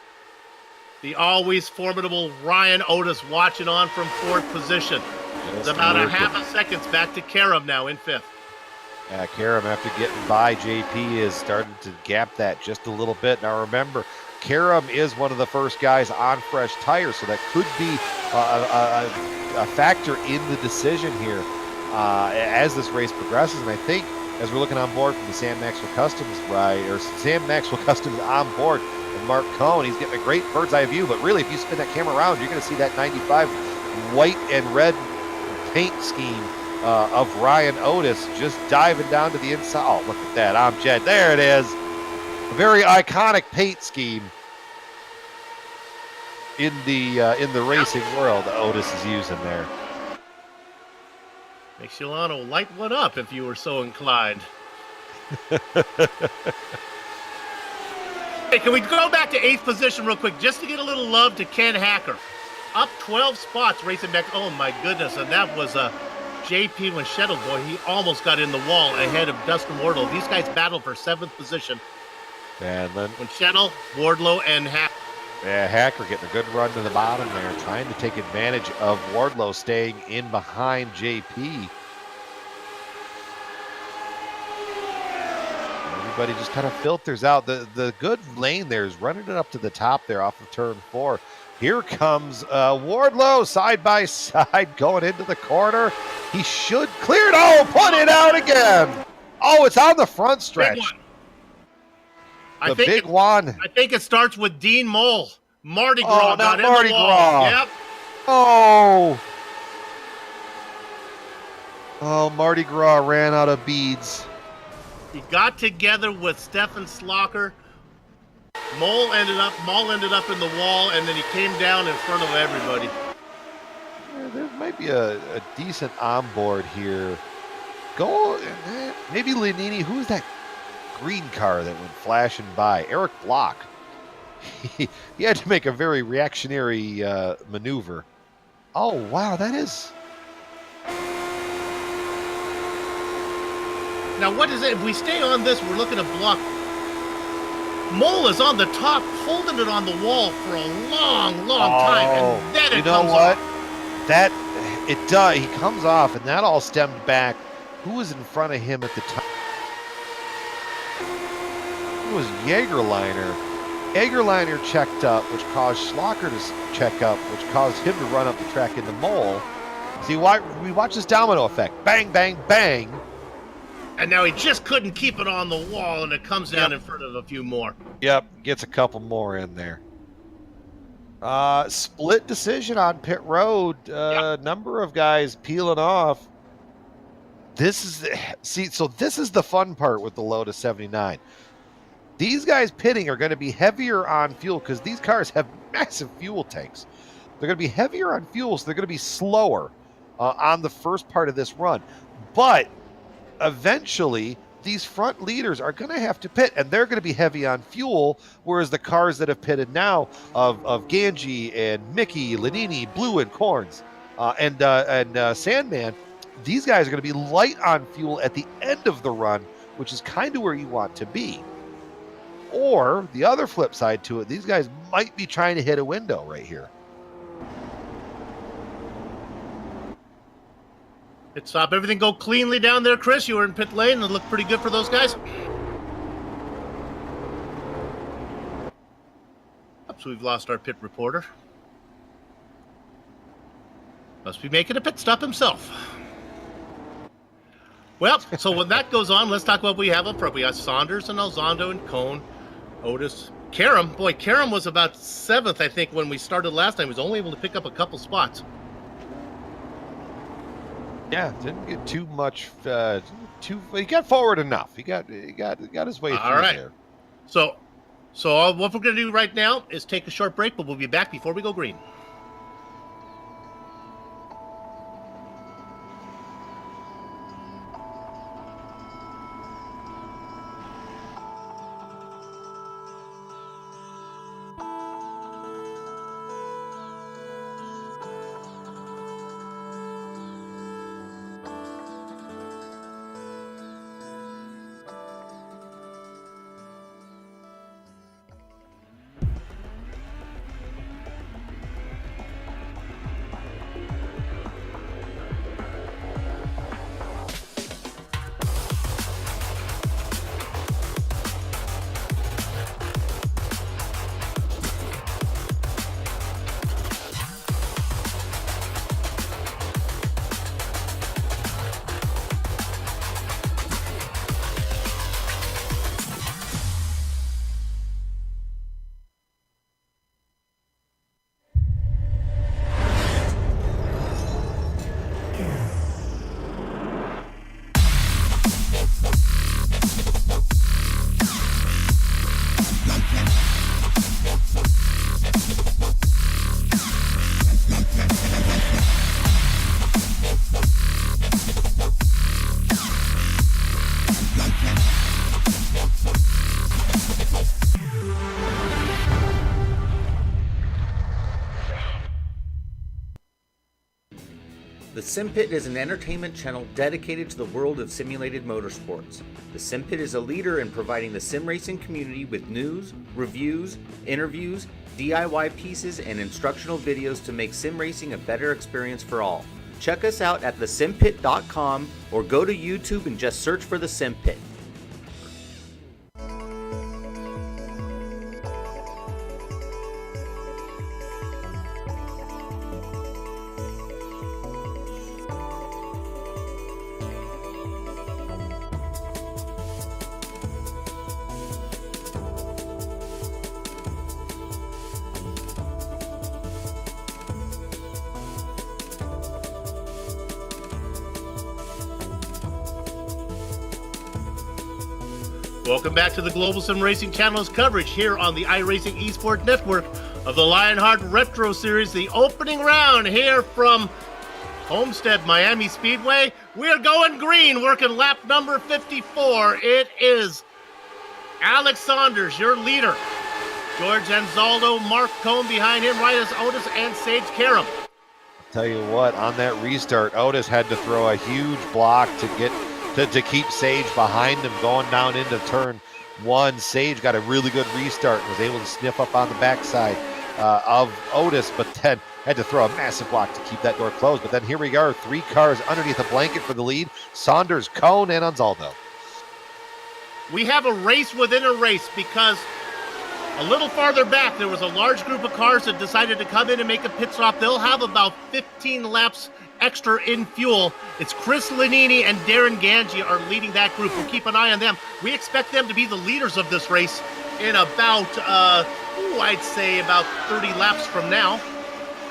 The always formidable Ryan Otis watching on from 4th position. It's about a half a second back to Karam now in 5th. Yeah, Karam, after getting by JP, is starting to gap that just a little bit. Now remember, Karam is one of the first guys on fresh tires, so that could be a factor in the decision here as this race progresses. And I think as we're looking on board from the Sam Maxwell Customs ride, or Sam Maxwell Customs on board, and Mark Cohn, he's getting a great bird's eye view, but really if you spin that camera around, you're going to see that 95 white and red paint scheme of Ryan Otis just diving down to the inside. Oh, look at that. I'm Jed. There it is. A very iconic paint scheme in the racing world that Otis is using there. Makes you want to light one up if you were so inclined. Hey, can we go back to 8th position real quick just to get a little love to Ken Hacker? Up 12 spots racing back. Oh, my goodness. And that was JP Winchell, boy. He almost got in the wall ahead of Dustin Wardlow. These guys battled for 7th position. And then Winchell, Wardlow, and Hacker. Yeah, Hacker getting a good run to the bottom there, trying to take advantage of Wardlow staying in behind JP. Everybody just kind of filters out. The good lane there is running it up to the top there off of turn 4. Here comes Wardlow side by side going into the corner. He should clear it. Oh, put it out again. Oh, it's on the front stretch. Big one. I think it starts with Dean Mole. Mardi Gras got in Mardi the wall. Gras. Yep. Oh, Mardi Gras ran out of beads. He got together with Stefan Slocker. Mole ended up in the wall, and then he came down in front of everybody. Yeah, there might be a decent onboard here. Maybe Lenini. Who's that green car that went flashing by? Eric Block. He had to make a very reactionary maneuver. Oh, wow, that is... Now, what is it? If we stay on this, we're looking at Block. Mole is on the top, holding it on the wall for a long time, and then it comes off. It does. He comes off, and that all stemmed back. Who was in front of him at the time? was Jagerliner. Jagerliner checked up, which caused Schlocker to check up, which caused him to run up the track into Mole. See, why we watch this domino effect. Bang, bang, bang. And now he just couldn't keep it on the wall, and it comes down in front of a few more. Yep, gets a couple more in there. Split decision on pit road. Number of guys peeling off. This is this is the fun part with the Lotus 79. These guys pitting are going to be heavier on fuel because these cars have massive fuel tanks. They're going to be heavier on fuel, so they're going to be slower on the first part of this run. But eventually, these front leaders are going to have to pit, and they're going to be heavy on fuel, whereas the cars that have pitted now of Ganji and Mickey, Lanini, Blue, and Corns, and Sandman, these guys are going to be light on fuel at the end of the run, which is kind of where you want to be. Or the other flip side to it, these guys might be trying to hit a window right here. Pit stop. Everything go cleanly down there, Chris. You were in pit lane and it looked pretty good for those guys. Oops, we've lost our pit reporter. Must be making a pit stop himself. Well, so when that goes on, let's talk about what we have up front. We got Saunders and Alzondo and Cone, Otis. Karam, boy, Karam was about 7th, I think, when we started last time. He was only able to pick up a couple spots. Yeah, didn't get too much. He got forward enough. He got his way through there. So what we're going to do right now is take a short break, but we'll be back before we go green. The SimPit is an entertainment channel dedicated to the world of simulated motorsports. The SimPit is a leader in providing the sim racing community with news, reviews, interviews, DIY pieces, and instructional videos to make sim racing a better experience for all. Check us out at thesimpit.com or go to YouTube and just search for the SimPit. Welcome back to the Global SimRacing Channel's coverage here on the iRacing Esports Network of the Lionheart Retro Series, the opening round here from Homestead-Miami Speedway. We're going green, working lap number 54. It is Alex Saunders, your leader. George Anzaldo, Mark Cohn behind him, right as Otis and Sage Karam. Tell you what, on that restart, Otis had to throw a huge block to get to keep Sage behind him going down into turn 1. Sage got a really good restart and was able to sniff up on the backside of Otis, but then had to throw a massive block to keep that door closed. But then here we are, 3 cars underneath the blanket for the lead: Saunders, Cohn, and Anzaldo. we have a race within a race because a little farther back, there was a large group of cars that decided to come in and make a pit stop. They'll have about 15 laps extra in fuel. It's Chris Lanini and Darren Ganji are leading that group. We'll keep an eye on them. We expect them to be the leaders of this race in about, I'd say about 30 laps from now.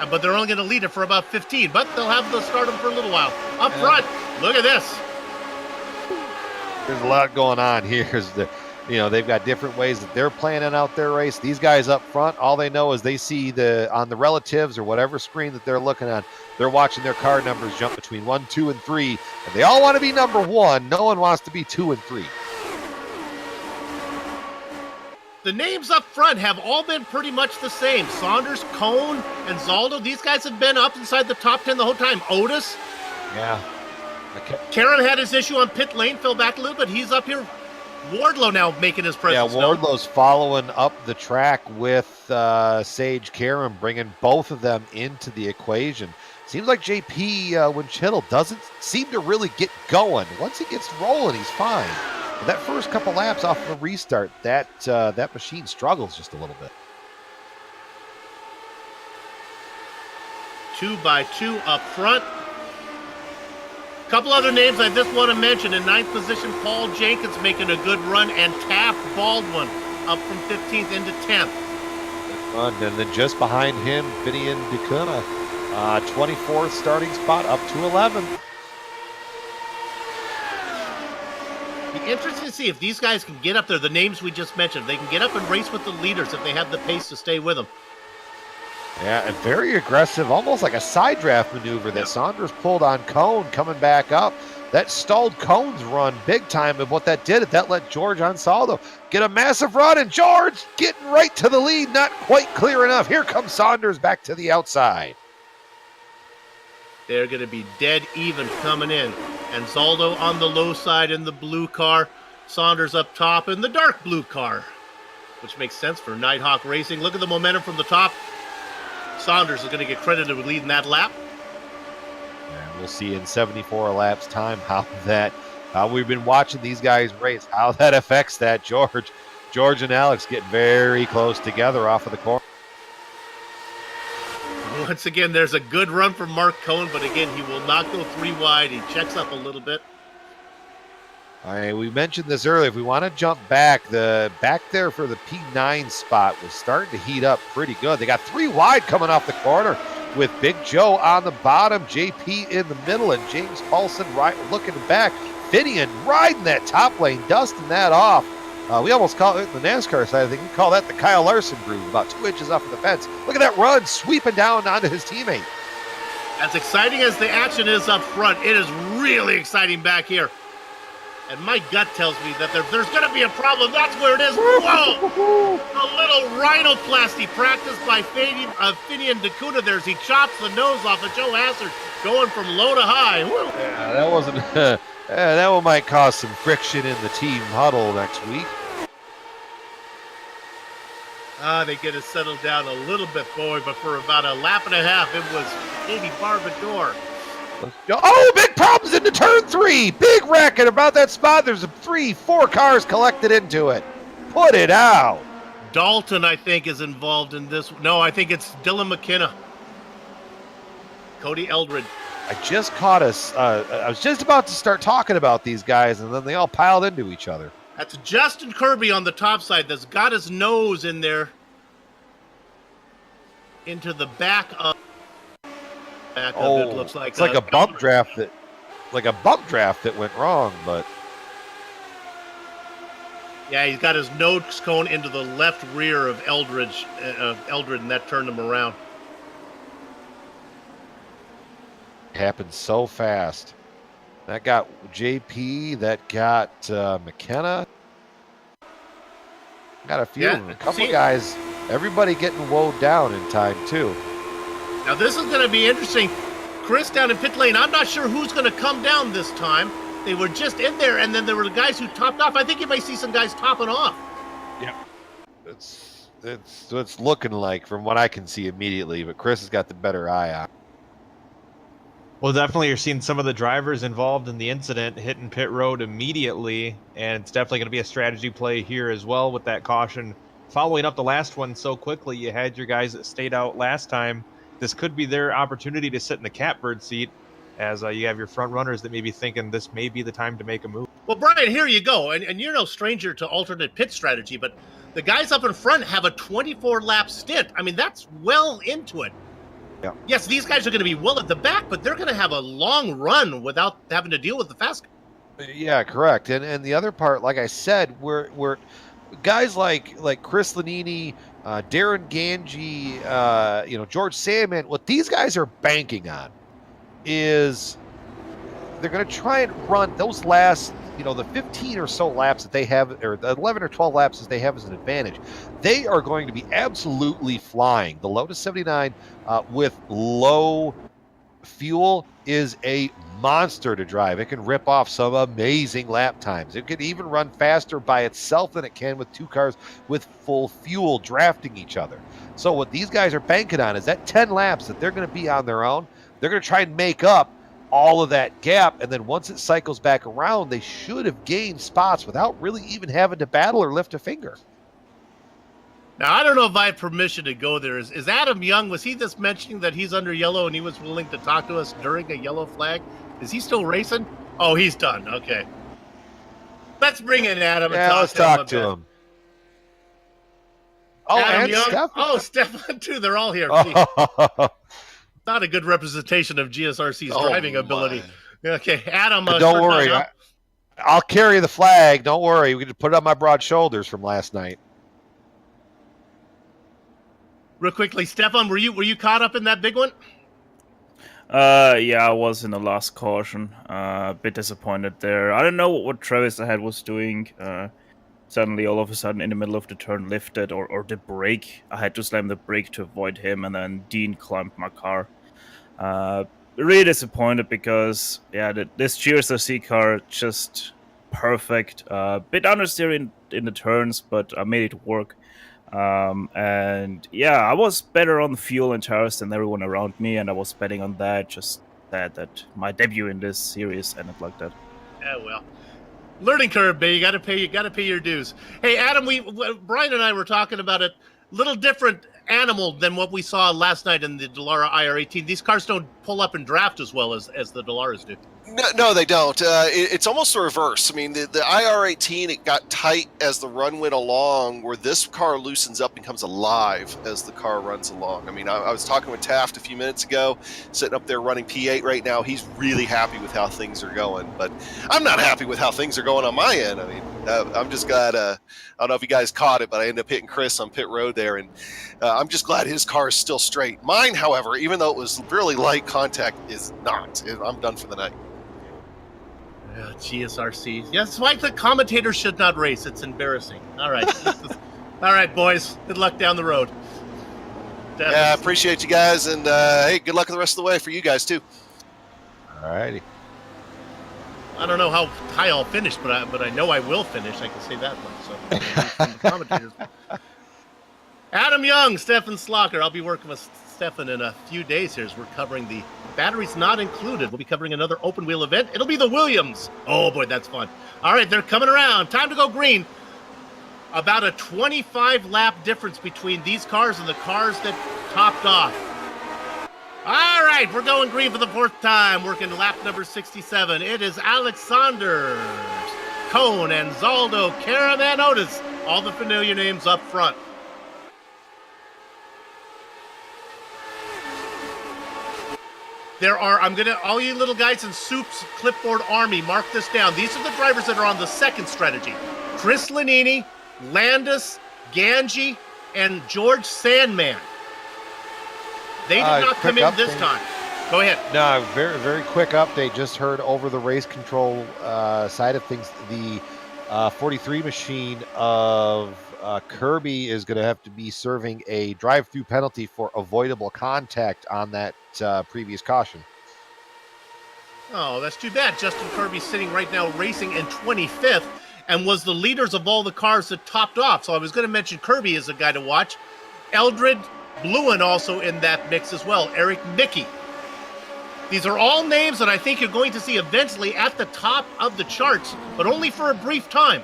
But they're only going to lead it for about 15. But they'll have to start them for a little while. Up front, look at this. There's a lot going on here. They've got different ways that they're planning out their race. These guys up front, all they know is they see on the relatives or whatever screen that they're looking on, they're watching their car numbers jump between 1, 2, and 3, and they all want to be number 1. No one wants to be 2 and 3. The names up front have all been pretty much the same. Saunders, Cohn, and Zaldo. These guys have been up inside the top 10 the whole time. Otis. Yeah. Okay. Karen had his issue on pit lane, fell back a little bit. He's up here. Wardlow now making his presence. Yeah, Wardlow's following up the track with Sage Karam, bringing both of them into the equation. Seems like JP Winchittle doesn't seem to really get going. Once he gets rolling, he's fine. But that first couple laps off of a restart, that machine struggles just a little bit. 2 by 2 up front. Couple other names I just want to mention. In 9th position, Paul Jenkins making a good run, and Taft Baldwin up from 15th into 10th. And then just behind him, Finian Dacuna, 24th starting spot up to 11th. Be interesting to see if these guys can get up there, the names we just mentioned. They can get up and race with the leaders if they have the pace to stay with them. Yeah, and very aggressive, almost like a side draft maneuver that Saunders pulled on Cohn coming back up. That stalled Cohn's run big time, and what that did, that let George Ansaldo get a massive run, and George getting right to the lead, not quite clear enough. Here comes Saunders back to the outside. They're going to be dead even coming in. And Zaldo on the low side in the blue car, Saunders up top in the dark blue car, which makes sense for Nighthawk Racing. Look at the momentum from the top. Saunders is going to get credited with leading that lap. And we'll see in 74 laps time how we've been watching these guys race, how that affects that. George and Alex get very close together off of the corner. Once again, there's a good run from Mark Cohn, but again, he will not go 3 wide. He checks up a little bit. All right, we mentioned this earlier. If we want to jump back, the back there for the P9 spot was starting to heat up pretty good. They got 3 wide coming off the corner with Big Joe on the bottom, JP in the middle, and James Paulson right looking back. Finian riding that top lane, dusting that off. We almost call it, the NASCAR side, I think we call that the Kyle Larson groove, about 2 inches off of the fence. Look at that run, sweeping down onto his teammate. As exciting as the action is up front, it is really exciting back here. And my gut tells me that there's going to be a problem. That's where it is. Whoa! A little rhinoplasty practiced by Finian Dacuna. There's he chops the nose off of Joe Hassard going from low to high. Woo. Yeah, that wasn't... that one might cause some friction in the team huddle next week. They get it settled down a little bit forward, but for about a lap and a half, it was Katie Barbador. Oh, big problems into turn 3. Big wreck at about that spot. There's 4 cars collected into it. Put it out. Dalton, I think, is involved in this. No, I think it's Dylan McKenna. Cody Eldred. I just caught us. I was just about to start talking about these guys, and then they all piled into each other. That's Justin Kirby on the top side that's got his nose in there into the back of it. Looks like it's like a bump draft that went wrong, but yeah, he's got his nose cone into the left rear of Eldred, and that turned him around. It happened so fast. That got JP, that got McKenna. Got a few, a couple guys, everybody getting woed down in time too. Now this is going to be interesting. Chris down in pit lane, I'm not sure who's going to come down this time. They were just in there, and then there were the guys who topped off. I think you might see some guys topping off. Yep. It's looking like from what I can see immediately, but Chris has got the better eye on. Well, definitely you're seeing some of the drivers involved in the incident hitting pit road immediately, and it's definitely going to be a strategy play here as well with that caution. Following up the last one so quickly, you had your guys that stayed out last time. This could be their opportunity to sit in the catbird seat as you have your front runners that may be thinking this may be the time to make a move. Well, Brian, here you go. And you're no stranger to alternate pit strategy, but the guys up in front have a 24-lap stint. I mean, that's well into it. Yeah. Yes, these guys are going to be well at the back, but they're going to have a long run without having to deal with the fast. Yeah, correct. And the other part, like I said, we're guys like Chris Lanini, Darren Ganji, George Sandman. What these guys are banking on is they're going to try and run those last, the 15 or so laps that they have, or the 11 or 12 laps that they have as an advantage. They are going to be absolutely flying. The Lotus 79 with low fuel is a monster to drive. It can rip off some amazing lap times. It could even run faster by itself than it can with two cars with full fuel drafting each other. So what these guys are banking on is that 10 laps that they're going to be on their own, they're going to try and make up all of that gap, and then once it cycles back around, they should have gained spots without really even having to battle or lift a finger. Now, I don't know if I have permission to go there. Is Adam Young, was he just mentioning that he's under yellow and he was willing to talk to us during a yellow flag? Is he still racing? Oh, he's done. Okay. Let's bring in Adam and let's talk to him. Oh, Adam and Young. Stefan. Oh, Stefan, too. They're all here. Not a good representation of GSRC's driving ability. Okay, Adam. Don't worry. I'll carry the flag. Don't worry. We can put it on my broad shoulders from last night. Real quickly, Stefan, were you caught up in that big one? Yeah, I was in the last caution. A bit disappointed there. I don't know what Travis ahead was doing. Suddenly, all of a sudden, in the middle of the turn, lifted or the brake. I had to slam the brake to avoid him, and then Dean climbed my car. Really disappointed because, this GSRC car just perfect. Bit understeer in the turns, but I made it work. And yeah, I was better on fuel and tires than everyone around me, and I was betting on that. Just that my debut in this series ended like that. Yeah, well. Learning curve, baby. You got to pay your dues. Hey, Adam, Brian and I were talking about a little different animal than what we saw last night in the Dallara IR18. These cars don't pull up and draft as well as the Dallaras do. No, they don't. It's almost the reverse. I mean, the IR18, it got tight as the run went along, where this car loosens up and comes alive as the car runs along. I mean, I was talking with Taft a few minutes ago, sitting up there running P8 right now. He's really happy with how things are going, but I'm not happy with how things are going on my end. I mean, I'm just glad, I don't know if you guys caught it, but I ended up hitting Chris on pit road there, and I'm just glad his car is still straight. Mine, however, even though it was really light contact, is not. I'm done for the night. GSRC. Yeah, that's why the commentators should not race. It's embarrassing. All right. All right, boys. Good luck down the road. Yeah, appreciate you guys, and hey, good luck the rest of the way for you guys, too. All righty. I don't know how high I'll finish, but I know I will finish. I can say that much. So, the commentators. Adam Young, Stefan Slocker. I'll be working with Stefan in a few days here as we're covering the batteries not included. We'll be covering another open wheel event. It'll be the Williams. Oh boy, that's fun. All right, they're coming around. Time to go green. About a 25 lap difference between these cars and the cars that topped off. All right, we're going green for the fourth time. Working lap number 67. It is Alexander, Cone, and Zaldo, Karam, and Otis. All the familiar names up front. There are, all you little guys in Soup's clipboard army, mark this down. These are the drivers that are on the second strategy. Chris Lanini, Landis, Ganji, and George Sandman. They did not come in this time. Go ahead. No, very, very quick update. Just heard over the race control side of things, the 43 machine of Kirby is going to have to be serving a drive-through penalty for avoidable contact on that previous caution. Oh, that's too bad. Justin Kirby's sitting right now racing in 25th and was the leaders of all the cars that topped off. So I was going to mention Kirby as a guy to watch. Eldred Bluin also in that mix as well. Eric Mickey. These are all names that I think you're going to see eventually at the top of the charts, but only for a brief time.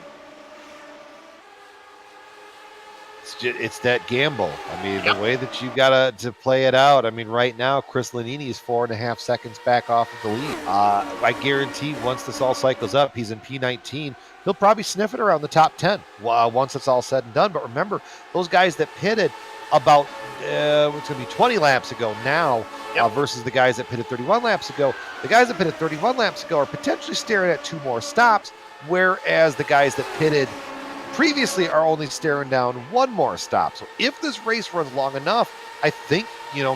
It's that gamble. I mean, the way that you got to play it out. I mean, right now, Chris Lanini is 4.5 seconds back off of the lead. I guarantee once this all cycles up, he's in P19. He'll probably sniff it around the top 10 once it's all said and done. But remember, those guys that pitted about, it's going to be 20 laps ago now versus the guys that pitted 31 laps ago. The guys that pitted 31 laps ago are potentially staring at 2 more stops, whereas the guys that pitted previously are only staring down 1 more stop. So if this race runs long enough, I think,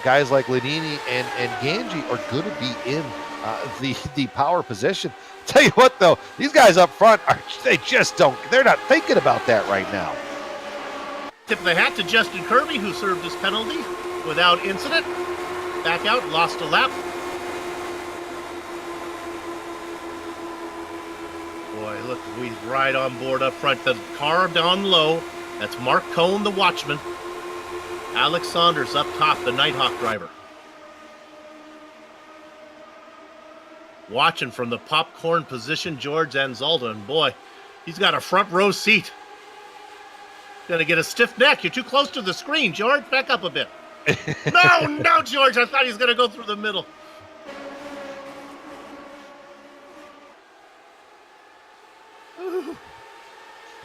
guys like Lanini and Ganji are going to be in the power position. Tell you what, though, these guys up front, they're not thinking about that right now. Tip of the hat to Justin Kirby, who served his penalty without incident. Back out, lost a lap. Boy, look, we right on board up front. The car down low, that's Mark Cohn, the watchman. Alex Saunders up top, the Nighthawk driver. Watching from the popcorn position, George Anzalda, and boy, he's got a front row seat. Gonna get a stiff neck. You're too close to the screen, George. Back up a bit. No, George, I thought he was gonna go through the middle.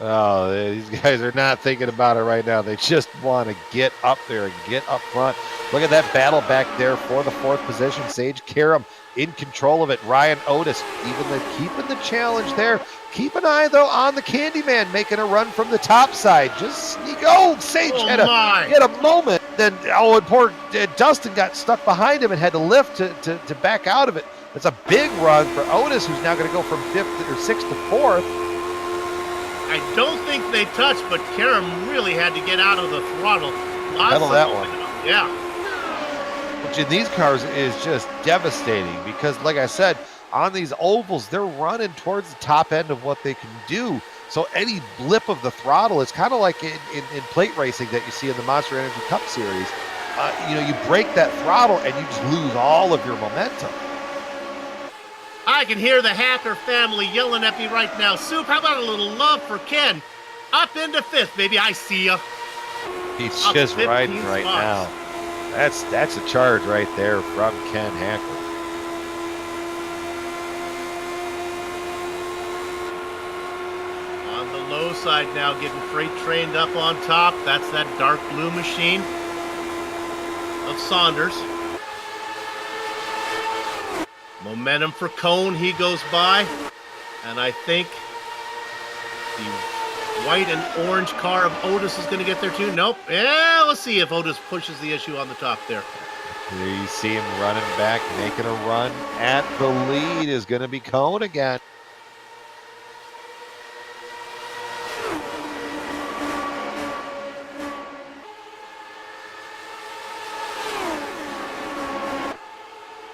Oh, these guys are not thinking about it right now. They just want to get up there and get up front. Look at that battle back there for the 4th position. Sage Karam in control of it. Ryan Otis keeping the challenge there. Keep an eye, though, on the Candyman making a run from the top side. Just sneak. Oh, Sage had a moment. Then, and poor Dustin got stuck behind him and had to lift to back out of it. It's a big run for Otis, who's now going to go from 6th to 4th. I don't think they touched, but Karam really had to get out of the throttle. Pedal that one. Yeah. Which in these cars is just devastating because, like I said, on these ovals, they're running towards the top end of what they can do. So any blip of the throttle is kind of like in plate racing that you see in the Monster Energy Cup Series. You break that throttle and you just lose all of your momentum. I can hear the Hacker family yelling at me right now. Soup, how about a little love for Ken? Up into 5th, baby. I see ya. He's just riding right now. That's a charge right there from Ken Hacker. On the low side now, getting freight trained up on top. That's that dark blue machine of Saunders. Momentum for Cone, he goes by. And I think the white and orange car of Otis is going to get there too. Nope. Yeah, let's see if Otis pushes the issue on the top there. Here you see him running back, making a run at the lead is going to be Cone again.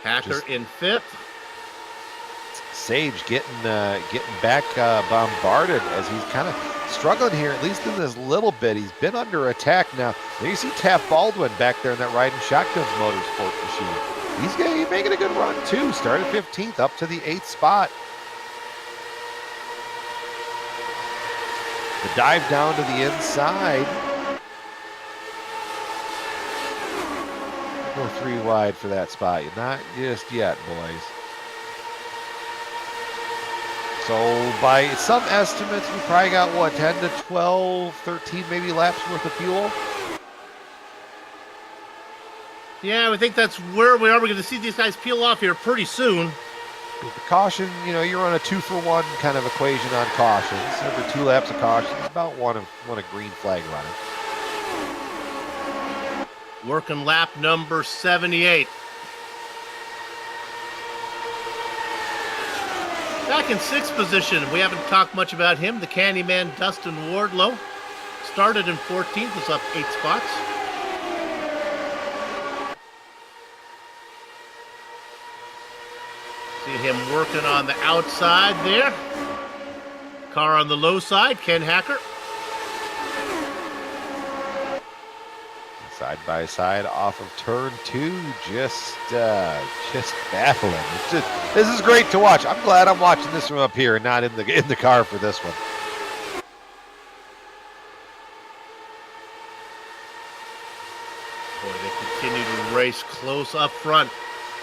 Hacker in 5th. Sage getting back bombarded as he's kind of struggling here, at least in this little bit. He's been under attack now. There you see Taft Baldwin back there in that riding shotguns motorsport machine. He's making a good run too. Started 15th up to the 8th spot. The dive down to the inside. Go 3 wide for that spot. Not just yet, boys. So by some estimates, we probably got, 10 to 12, 13 maybe laps worth of fuel? Yeah, I think that's where we are. We're going to see these guys peel off here pretty soon. With the caution, you're on a 2-for-1 kind of equation on cautions. Every 2 laps of caution, about one a green flag running. Working lap number 78. Back in 6th position, we haven't talked much about him. The Candyman Dustin Wardlow started in 14th, was up 8 spots. See him working on the outside there. Car on the low side, Ken Hacker. Side by side off of turn 2, just baffling. This is great to watch. I'm glad I'm watching this from up here, not in the car for this one. Boy, they continue to race close up front.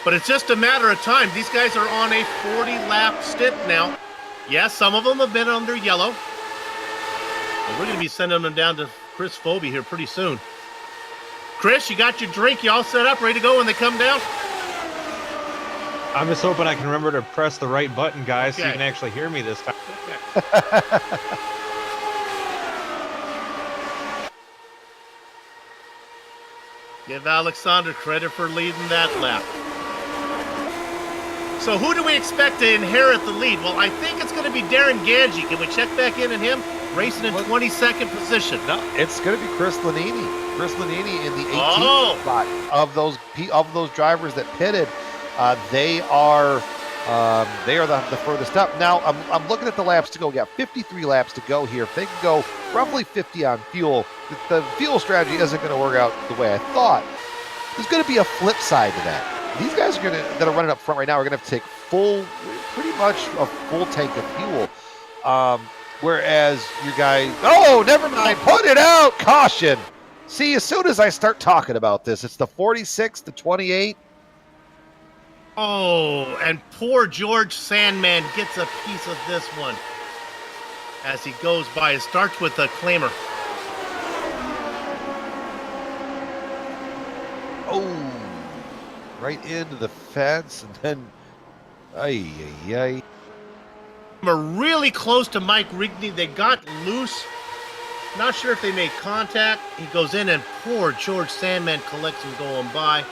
But it's just a matter of time. These guys are on a 40-lap stint now. Yes, some of them have been under yellow. And we're going to be sending them down to Chris Phobie here pretty soon. Chris, you got your drink. You all set up, ready to go when they come down? I'm just hoping I can remember to press the right button, guys, so you Okay. can actually hear me this time. Okay. Give Alexander credit for leading that lap. So who do we expect to inherit the lead? Well, I think it's going to be Darren Ganji. Can we check back in on him? Racing in 22nd position. No, it's going to be Chris Lanini. Chris Lanini in the 18th Oh. spot of those drivers that pitted. They are the furthest up. Now I'm looking at the laps to go. We got 53 laps to go here. If they can go roughly 50 on fuel, the fuel strategy isn't going to work out the way I thought. There's going to be a flip side to that. These guys that are running up front right now are going to have to take pretty much a full tank of fuel. Whereas you guys, oh, never mind, put it out, caution. See, as soon as I start talking about this, it's the 46 to 28. Oh, and poor George Sandman gets a piece of this one as he goes by. It starts with a claimer. Oh, right into the fence, and then, ay. We're really close to Mike Rigney. They got loose. Not sure if they made contact. He goes in, and poor George Sandman collects him going by.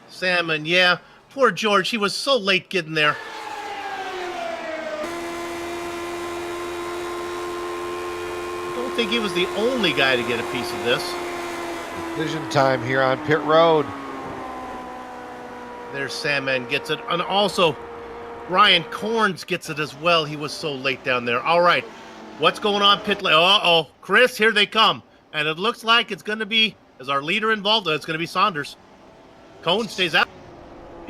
Salmon, yeah. Poor George. He was so late getting there. I don't think he was the only guy to get a piece of this. Vision time here on pit road. There's Sandman gets it. And also, Ryan Corns gets it as well. He was so late down there. All right. What's going on pit lane? Uh-oh. Chris, here they come. And it looks like it's going to be, as our leader involved, it's going to be Saunders. Cone stays out.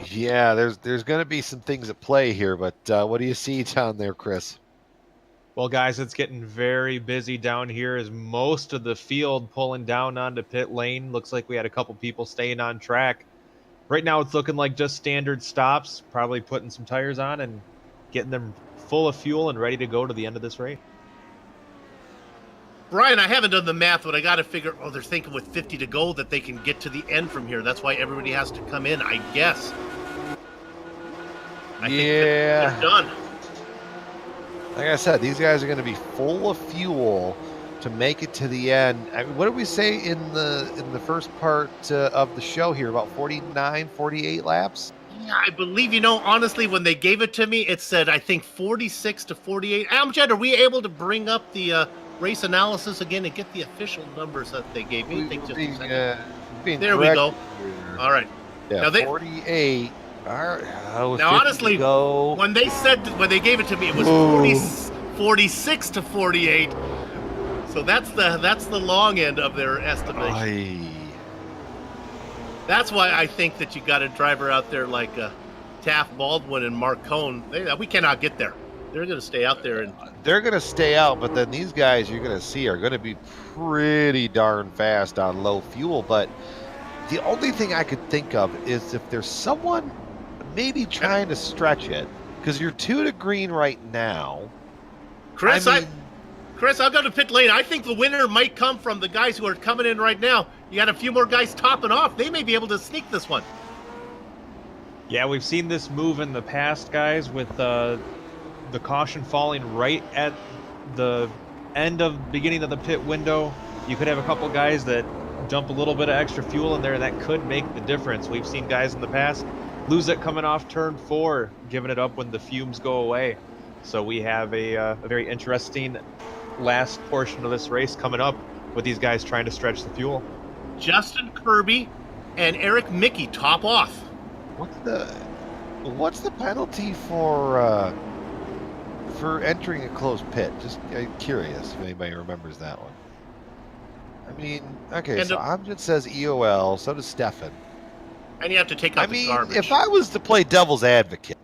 Yeah, there's going to be some things at play here, but what do you see down there, Chris? Well, guys, it's getting very busy down here as most of the field pulling down onto pit lane. Looks like we had a couple people staying on track. Right now, it's looking like just standard stops, probably putting some tires on and getting them full of fuel and ready to go to the end of this race. Brian, I haven't done the math, but I got to figure, they're thinking with 50 to go that they can get to the end from here. That's why everybody has to come in, I guess. I think they're done. Like I said, these guys are going to be full of fuel to make it to the end. I mean, what did we say in the first part of the show here? About 49, 48 laps? Yeah, I believe, honestly, when they gave it to me, it said, I think 46 to 48. Amjad, are we able to bring up the race analysis again and get the official numbers that they gave me? There we go. All right. Yeah, now 48. All right. Now, honestly, when they gave it to me, it was 46 to 48. So that's the long end of their estimation. That's why I think that you got a driver out there like Taft Baldwin and Mark Cohn. We cannot get there. They're going to stay out there. They're going to stay out, but then these guys you're going to see are going to be pretty darn fast on low fuel. But the only thing I could think of is if there's someone maybe trying to stretch it, because you're 2 to green right now. Chris, I'll go to pit lane. I think the winner might come from the guys who are coming in right now. You got a few more guys topping off. They may be able to sneak this one. Yeah, we've seen this move in the past, guys, with the caution falling right at the beginning of the pit window. You could have a couple guys that dump a little bit of extra fuel in there, and that could make the difference. We've seen guys in the past lose it coming off turn 4, giving it up when the fumes go away. So we have a very interesting last portion of this race coming up with these guys trying to stretch the fuel. Justin Kirby and Eric Mickey top off. What's the penalty for for entering a closed pit? Just curious if anybody remembers that one. I mean, okay, so Amjad says EOL, so does Stefan. And you have to take out the garbage. If I was to play devil's advocate,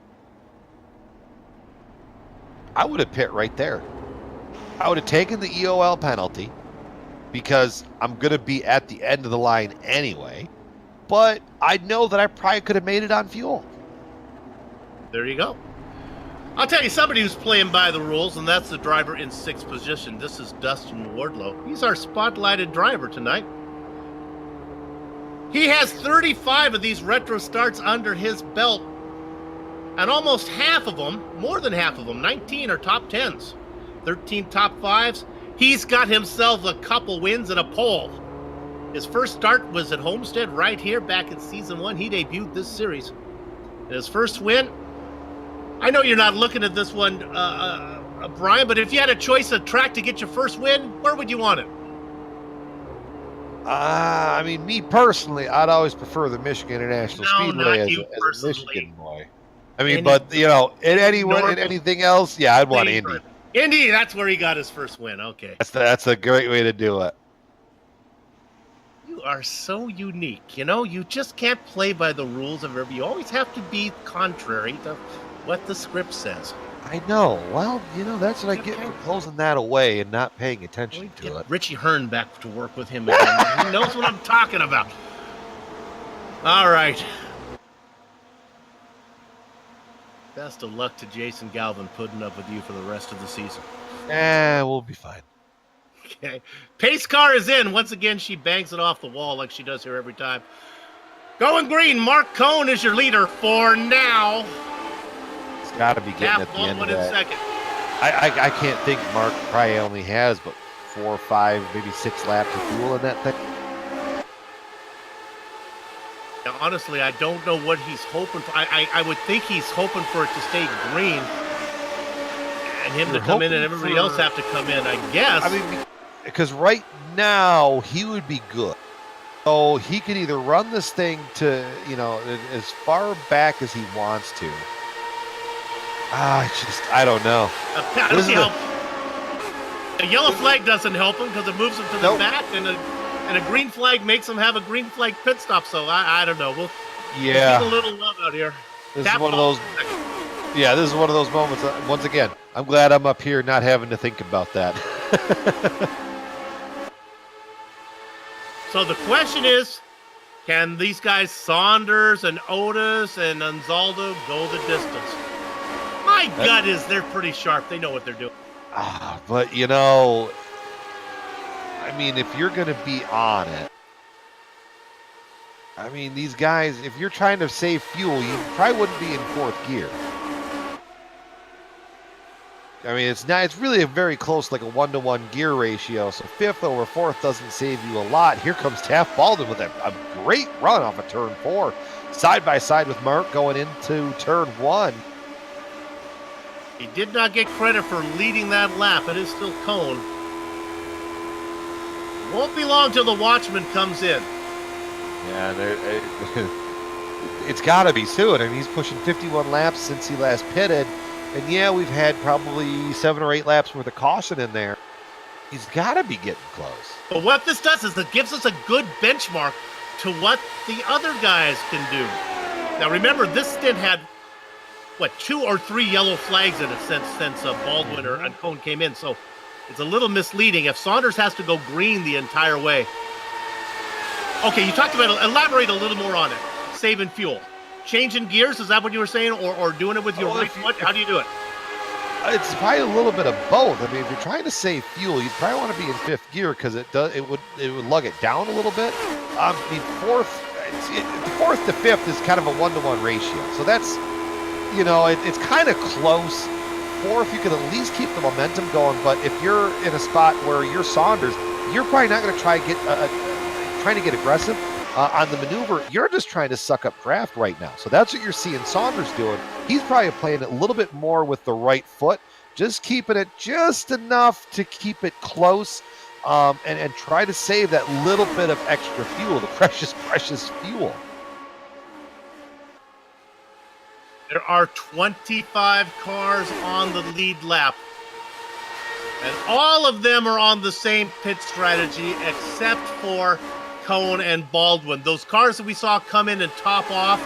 I would have pit right there. I would have taken the EOL penalty because I'm going to be at the end of the line anyway, but I know that I probably could have made it on fuel. There you go. I'll tell you somebody who's playing by the rules, and that's the driver in 6th position. This is Dustin Wardlow. He's our spotlighted driver tonight. He has 35 of these retro starts under his belt, and almost half of them, more than half of them, 19 are top 10s, 13 top 5s. He's got himself a couple wins and a pole. His first start was at Homestead right here back in Season 1. He debuted this series. And his first win, I know you're not looking at this one, Brian, but if you had a choice of track to get your first win, where would you want it? I mean, me personally, I'd always prefer the Michigan International Speedway as a Michigan boy. I mean, but, you know, in anything else, yeah, I'd want Indy. Indy, that's where he got his first win. Okay. That's a great way to do it. You are so unique. You know, you just can't play by the rules of every. You always have to be contrary to what the script says. I know. Well, you know, that's what I get for closing that away and not paying attention to it. Richie Hearn back to work with him again. He knows what I'm talking about. All right. Best of luck to Jason Galvin putting up with you for the rest of the season. We'll be fine. Okay. Pace car is in. Once again, she bangs it off the wall like she does here every time. Going green, Mark Cohn is your leader for now. It's got to be getting at the end of that. Second. I can't think Mark probably only has but 4 or 5, maybe 6 laps of fuel in that thing. Now, honestly, I don't know what he's hoping for. I would think he's hoping for it to stay green and him to come in and everybody else have to come in, I guess. I mean, because right now he would be good. So he could either run this thing to, you know, as far back as he wants to. I don't know. A yellow flag doesn't help him because it moves him to the back, and a green flag makes him have a green flag pit stop. So I don't know. We'll get a little love out here. This is one of those. Yeah, this is one of those moments. Once again, I'm glad I'm up here not having to think about that. So the question is, can these guys Saunders and Otis and Anzaldo go the distance? My gut is they're pretty sharp. They know what they're doing. But, you know, I mean, if you're going to be on it, I mean, these guys, if you're trying to save fuel, you probably wouldn't be in 4th gear. I mean, it's really a very close, like a 1-to-1 gear ratio. So 5th over 4th doesn't save you a lot. Here comes Taft Baldwin with a great run off of turn 4. Side by side with Mark going into turn 1. He did not get credit for leading that lap. It is still Cone. Won't be long till the watchman comes in. Yeah, it's got to be soon. I mean, he's pushing 51 laps since he last pitted. And yeah, we've had probably 7 or 8 laps worth of caution in there. He's got to be getting close. But what this does is it gives us a good benchmark to what the other guys can do. Now remember, this stint had, 2 or 3 yellow flags in it since Baldwin and Cone came in. So it's a little misleading. If Saunders has to go green the entire way. Okay, you talked about, elaborate a little more on it. Saving fuel. Changing gears, is that what you were saying? Or doing it with your right foot? How do you do it? It's probably a little bit of both. I mean, if you're trying to save fuel, you'd probably want to be in 5th gear because it would lug it down a little bit. The 4th to 5th is kind of a 1-to-1 ratio. So that's, you know, it's kind of close. 4th, you can at least keep the momentum going. But if you're in a spot where you're Saunders, you're probably not going to trying to get aggressive on the maneuver. You're just trying to suck up draft right now. So that's what you're seeing Saunders doing. He's probably playing it a little bit more with the right foot, just keeping it just enough to keep it close and try to save that little bit of extra fuel, the precious fuel. There are 25 cars on the lead lap. And all of them are on the same pit strategy except for Cone and Baldwin. Those cars that we saw come in and top off,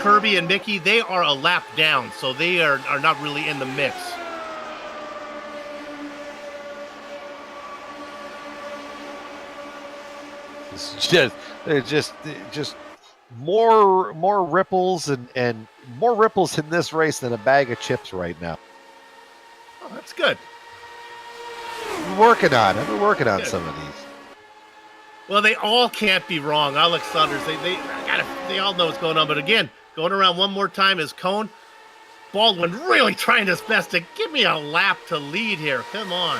Kirby and Mickey, they are a lap down, so they are not really in the mix. It's just more ripples and more ripples in this race than a bag of chips right now. Oh, that's good. I've been working on some of these. Well, they all can't be wrong. Alex Saunders, they all know what's going on. But again, going around one more time is Cone. Baldwin really trying his best to give me a lap to lead here. Come on.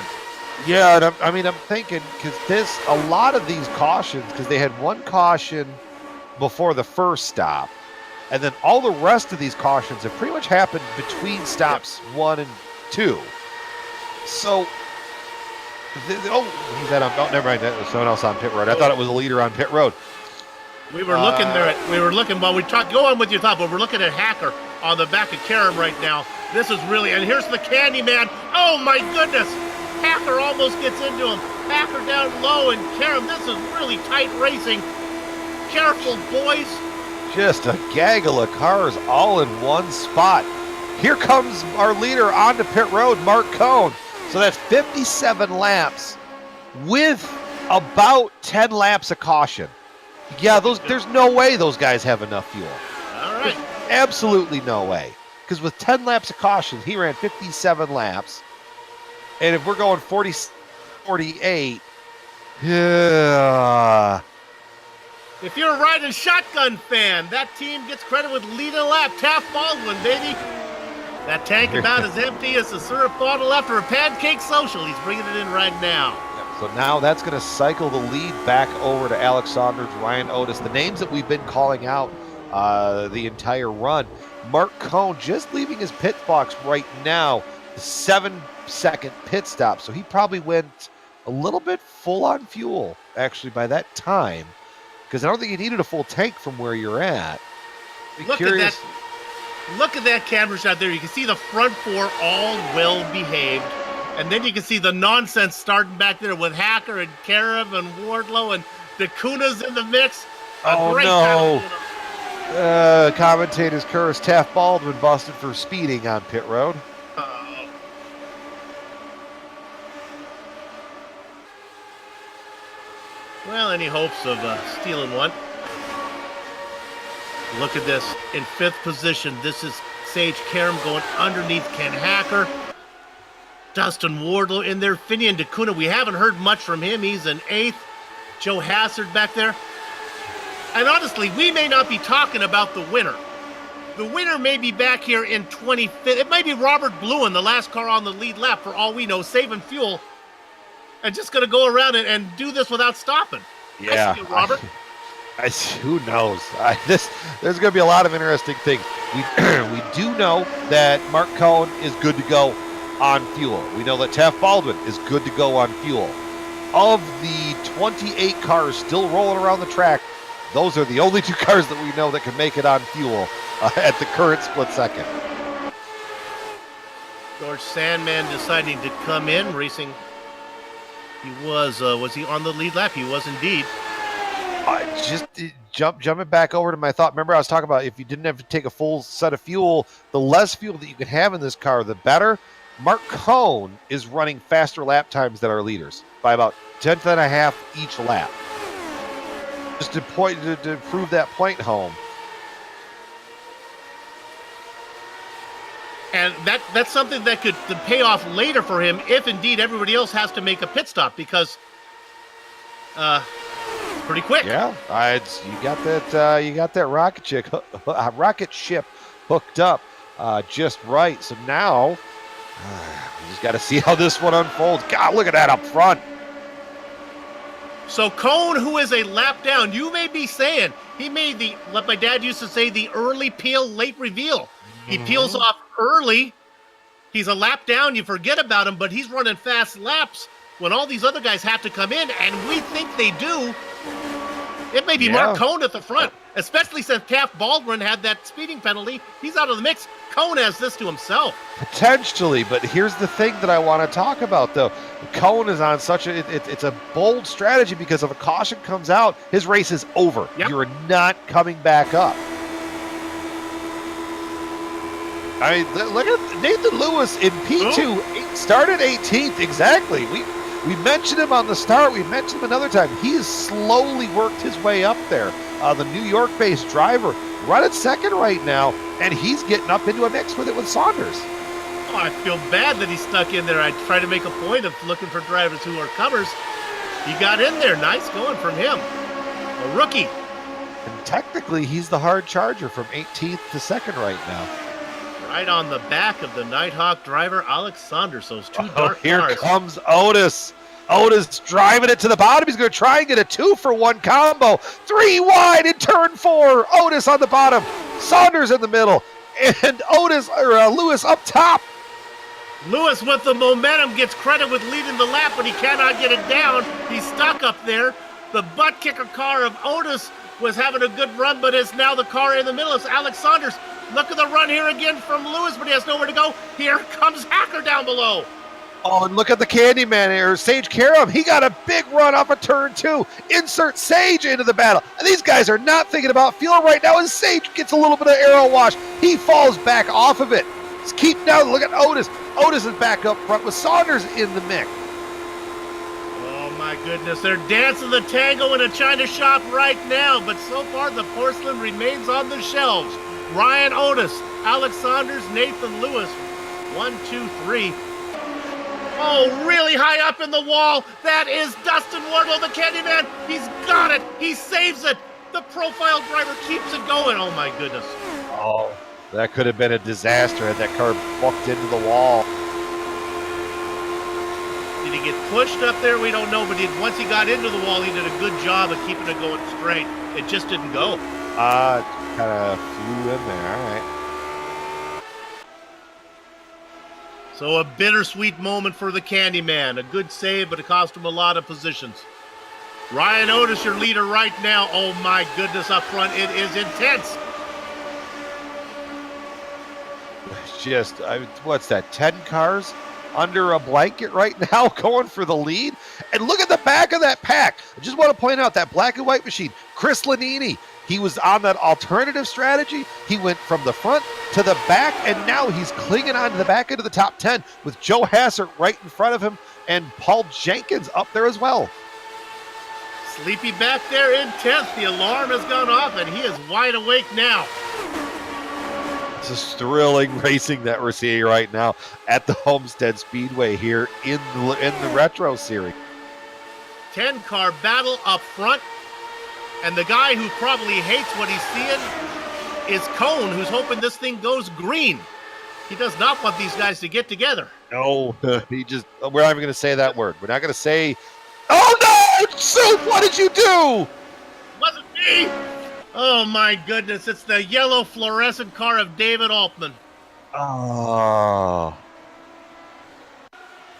Yeah, and I'm thinking because a lot of these cautions, because they had one caution before the first stop, and then all the rest of these cautions have pretty much happened between stops 1 and 2. So, he's at never mind. That was someone else on pit road. I thought it was a leader on pit road. We were looking there. We were looking while we talked. Go on with your thought, but we're looking at Hacker on the back of Karam right now. This is really, and here's the Candyman. Oh my goodness! Hacker almost gets into him. Hacker down low, and Karam. This is really tight racing. Careful, boys. Just a gaggle of cars all in one spot. Here comes our leader onto pit road, Mark Cone. So that's 57 laps with about 10 laps of caution. Yeah, there's no way those guys have enough fuel. All right. There's absolutely no way. Because with 10 laps of caution, he ran 57 laps. And if we're going 40, 48, yeah. If you're a riding shotgun fan, that team gets credit with leading a lap. Taft Baldwin, baby. That tank about as empty as a syrup bottle after a pancake social. He's bringing it in right now. So now that's going to cycle the lead back over to Alex Saunders, Ryan Otis, the names that we've been calling out the entire run. Mark Cone just leaving his pit box right now, 7-second pit stop. So he probably went a little bit full on fuel, actually, by that time. Because I don't think you needed a full tank from where you're at. Look at that camera shot there. You can see the front four all well behaved. And then you can see the nonsense starting back there with Hacker and Karam and Wardlow and DeCuna's in the mix. Oh, no. Commentators curse Taft Baldwin busted for speeding on pit road. Well, any hopes of stealing one? Look at this. In 5th position, this is Sage Karam going underneath Ken Hacker. Dustin Wardlow in there. Finian DeCuna, we haven't heard much from him. He's in 8th. Joe Hassard back there. And honestly, we may not be talking about the winner. The winner may be back here in 25th. It might be Robert Bluen, the last car on the lead lap, for all we know, saving fuel. And just going to go around and do this without stopping. Yeah. I see you, Robert. Who knows? There's going to be a lot of interesting things. We do know that Mark Cone is good to go on fuel. We know that Taft Baldwin is good to go on fuel. Of the 28 cars still rolling around the track, those are the only 2 cars that we know that can make it on fuel at the current split second. George Sandman deciding to come in, racing. He was he on the lead lap? He was indeed. Jumping back over to my thought. Remember I was talking about if you didn't have to take a full set of fuel, the less fuel that you could have in this car, the better. Mark Cone is running faster lap times than our leaders by about 10th and a half each lap. Just to prove that point home. And that's something that could pay off later for him if indeed everybody else has to make a pit stop because pretty quick. Yeah, you got that rocket ship hooked up just right. So now we just got to see how this one unfolds. God, look at that up front. So Cone, who is a lap down, you may be saying he made what my dad used to say, the early peel, late reveal. He peels off early. He's a lap down. You forget about him, but he's running fast laps when all these other guys have to come in, and we think they do. It may be Yeah. Mark Cohn at the front, especially since Taft Baldwin had that speeding penalty. He's out of the mix. Cohn has this to himself. Potentially, but here's the thing that I want to talk about, though. Cohn is on such a it's a bold strategy because if a caution comes out, his race is over. Yep. You're not coming back up. I mean, look at Nathan Lewis in P2, started 18th. Exactly. We mentioned him on the start. We mentioned him another time. He has slowly worked his way up there. The New York-based driver running second right now, and he's getting up into a mix with it with Saunders. Oh, I feel bad that he's stuck in there. I try to make a point of looking for drivers who are comers. He got in there. Nice going from him. A rookie. And technically, he's the hard charger from 18th to second right now. Right on the back of the Nighthawk driver, Alex Saunders. Those two dark Here cars. comes Otis. Otis driving it to the bottom. He's going to try and get a 2-for-1 combo. 3 wide in turn 4. Otis on the bottom. Saunders in the middle. And Lewis up top. Lewis with the momentum gets credit with leading the lap, but he cannot get it down. He's stuck up there. The butt kicker car of Otis was having a good run, but is now the car in the middle. It's Alex Saunders. Look at the run here again from Lewis, but he has nowhere to go. Here comes Hacker down below. Oh, and look at the Candyman here, Sage Karam. He got a big run off of turn 2. Insert Sage into the battle. And these guys are not thinking about fuel right now as Sage gets a little bit of aero wash. He falls back off of it. Let's keep down. Look at Otis. Otis is back up front with Saunders in the mix. Oh my goodness, they're dancing the tango in a China shop right now, but so far the porcelain remains on the shelves. Ryan Otis, Alex Saunders, Nathan Lewis. 1, 2, 3. Oh, really high up in the wall. That is Dustin Wardlow, the Candyman. He's got it. He saves it. The profile driver keeps it going. Oh, my goodness. Oh, that could have been a disaster had that car bucked into the wall. Did he get pushed up there? We don't know, but once he got into the wall, he did a good job of keeping it going straight. It just didn't go. Kind of flew in there. All right. So a bittersweet moment for the Candyman. A good save, but it cost him a lot of positions. Ryan Otis, your leader right now. Oh my goodness, up front, it is intense. Just, what's that, 10 cars under a blanket right now going for the lead? And look at the back of that pack. I just want to point out that black and white machine. Chris Lanini, he was on that alternative strategy. He went from the front to the back, and now he's clinging on to the back end of the top 10 with Joe Hassert right in front of him and Paul Jenkins up there as well. Sleepy back there in 10th. The alarm has gone off, and he is wide awake now. It's a thrilling racing that we're seeing right now at the Homestead Speedway here in the Retro Series. 10-car battle up front. And the guy who probably hates what he's seeing is Cohn, who's hoping this thing goes green. He does not want these guys to get together. No, we're not even going to say that word. We're not going to say, oh no, Soup, what did you do? Wasn't me. Oh my goodness, it's the yellow fluorescent car of David Altman. Oh.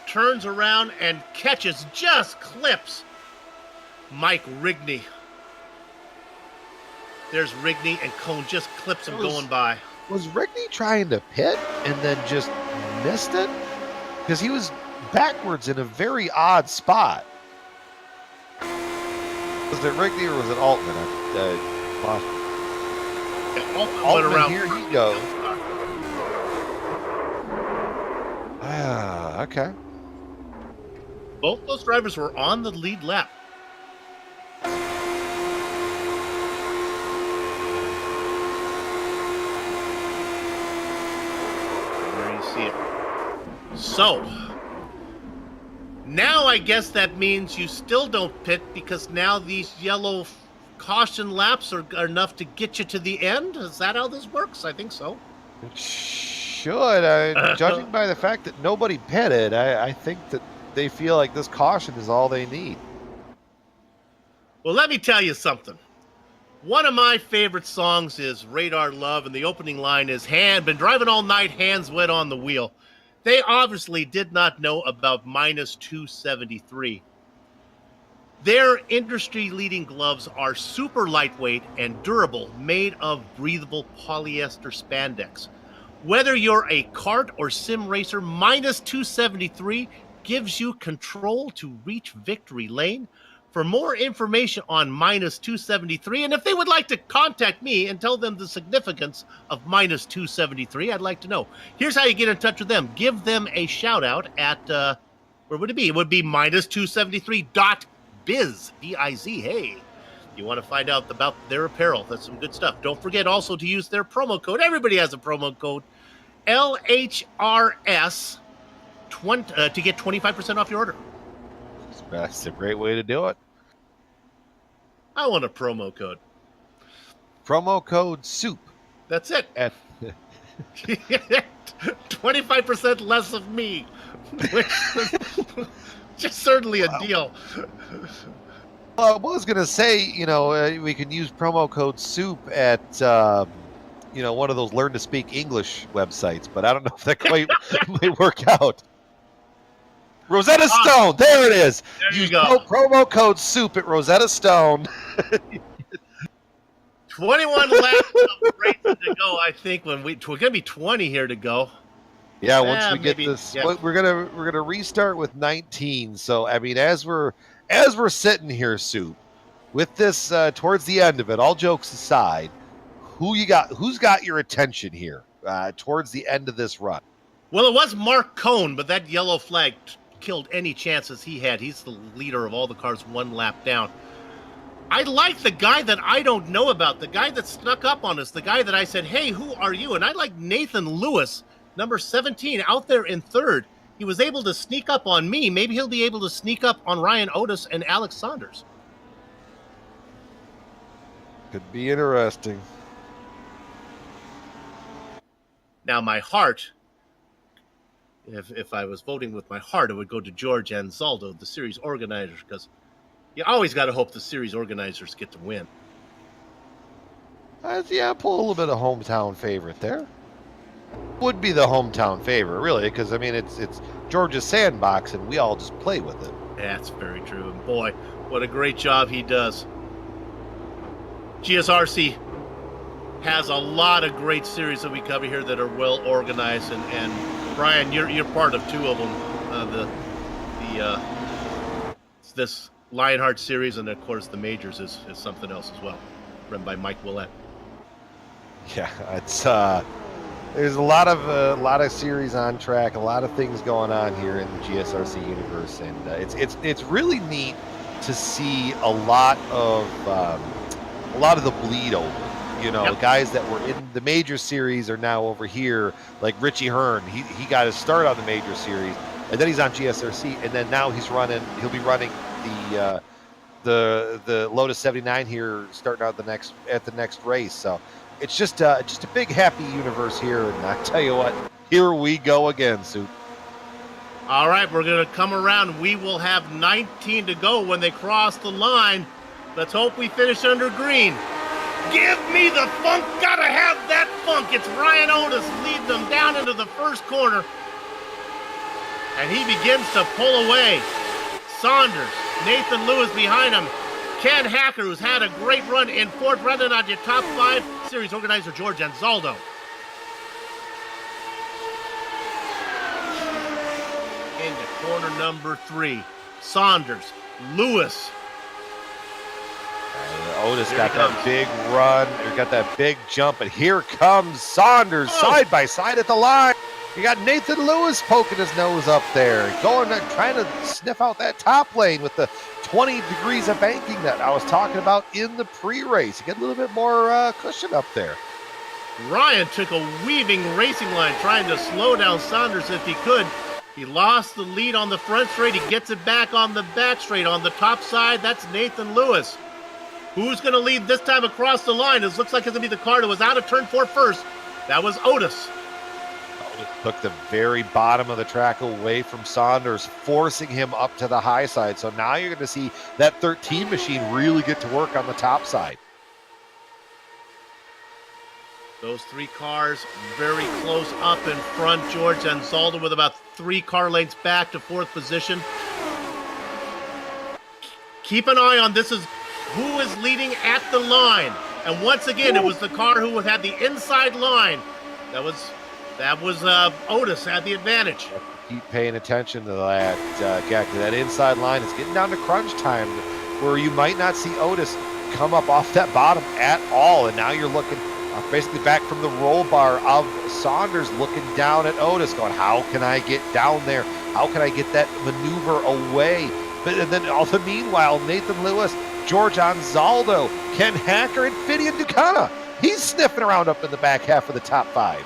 Turns around and catches, just clips Mike Rigney. There's Rigney, and Cohn just clips him going by. Was Rigney trying to pit and then just missed it? Because he was backwards in a very odd spot. Was it Rigney or was it Altman? Altman around. Here he goes. Okay. Both those drivers were on the lead lap. There you see it. So, now I guess that means you still don't pit because now these yellow caution laps are enough to get you to the end? Is that how this works? I think so. It should. Judging by the fact that nobody pitted, I think that they feel like this caution is all they need. Well, let me tell you something. One of my favorite songs is Radar Love, and the opening line is, been driving all night, hands wet on the wheel. They obviously did not know about minus 273. Their industry-leading gloves are super lightweight and durable, made of breathable polyester spandex. Whether you're a kart or sim racer, minus 273 gives you control to reach victory lane. For more information on minus 273, and if they would like to contact me and tell them the significance of minus 273, I'd like to know. Here's how you get in touch with them. Give them a shout out at, where would it be? It would be minus 273.biz, B-I-Z. Hey, you want to find out about their apparel. That's some good stuff. Don't forget also to use their promo code. Everybody has a promo code, LHRS, to get 25% off your order. That's a great way to do it. I want a promo code. Promo code SOUP. That's it. At 25% less of me. Which is just certainly a deal. Well, I was going to say, we can use promo code SOUP at, one of those Learn to Speak English websites, but I don't know if that quite might work out. Rosetta Stone, there it is. There you Use go. promo code SOUP at Rosetta Stone. 21 laps of racing to go. I think we're gonna be 20 here to go. Yeah, once we get maybe, this, yeah. we're gonna restart with 19. So I mean, as we're sitting here, Soup, with this towards the end of it, all jokes aside, who's got your attention here towards the end of this run? Well, it was Mark Cohn, but that yellow flag killed any chances he had. He's the leader of all the cars one lap down. I like the guy that I don't know about, the guy that snuck up on us, the guy that I said, hey, who are you? And I like Nathan Lewis, number 17, out there in third. He was able to sneak up on me. Maybe he'll be able to sneak up on Ryan Otis and Alex Saunders. Could be interesting. Now, my heart, if I was voting with my heart, it would go to George Anzaldo, the series organizer, because you always got to hope the series organizers get to win. Yeah, pull a little bit of hometown favorite there. Would be the hometown favorite, really, because I mean it's George's sandbox, and we all just play with it. That's very true. And boy, what a great job he does. GSRC has a lot of great series that we cover here that are well organized, and Brian, you're part of two of them. This Lionheart series, and of course the majors is something else as well, run by Mike Willett. Yeah, it's there's a lot of series on track, a lot of things going on here in the GSRC universe, and it's really neat to see a lot of the bleed over. Yep. Guys that were in the major series are now over here, like Richie Hearn. He got his start on the major series, and then he's on GSRC, and then now he'll be running the Lotus 79 here, starting out at the next race. So it's just a big happy universe here, and I tell you what, here we go again, Soup. All right, we're going to come around. We will have 19 to go when they cross the line. Let's hope we finish under green. Give me the funk. Gotta have that funk. It's Ryan Otis leading them down into the first corner. And he begins to pull away. Saunders, Nathan Lewis behind him. Ken Hacker, who's had a great run in fourth, running on your top five. Series organizer George Anzaldo. Into corner number 3. Saunders, Lewis. Otis got that big run. He got that big jump, and here comes Saunders side by side at the line. You got Nathan Lewis poking his nose up there, trying to sniff out that top lane with the 20 degrees of banking that I was talking about in the pre-race. You get a little bit more cushion up there. Ryan took a weaving racing line, trying to slow down Saunders if he could. He lost the lead on the front straight. He gets it back on the back straight. On the top side, that's Nathan Lewis. Who's going to lead this time across the line? It looks like it's going to be the car that was out of turn 4 first. That was Otis. Otis took the very bottom of the track away from Saunders, forcing him up to the high side. So now you're going to see that 13 machine really get to work on the top side. Those 3 cars very close up in front. George Anzaldo with about 3 car lengths back to 4th position. keep an eye on this is who is leading at the line. And once again, it was the car who had the inside line. That was Otis had the advantage. Keep paying attention to that, Gak. That inside line is getting down to crunch time where you might not see Otis come up off that bottom at all. And now you're looking basically back from the roll bar of Saunders looking down at Otis going, how can I get down there? How can I get that maneuver away? But then all the meanwhile, Nathan Lewis, George Anzaldo, Ken Hacker, and Fidian Ducana. He's sniffing around up in the back half of the top 5.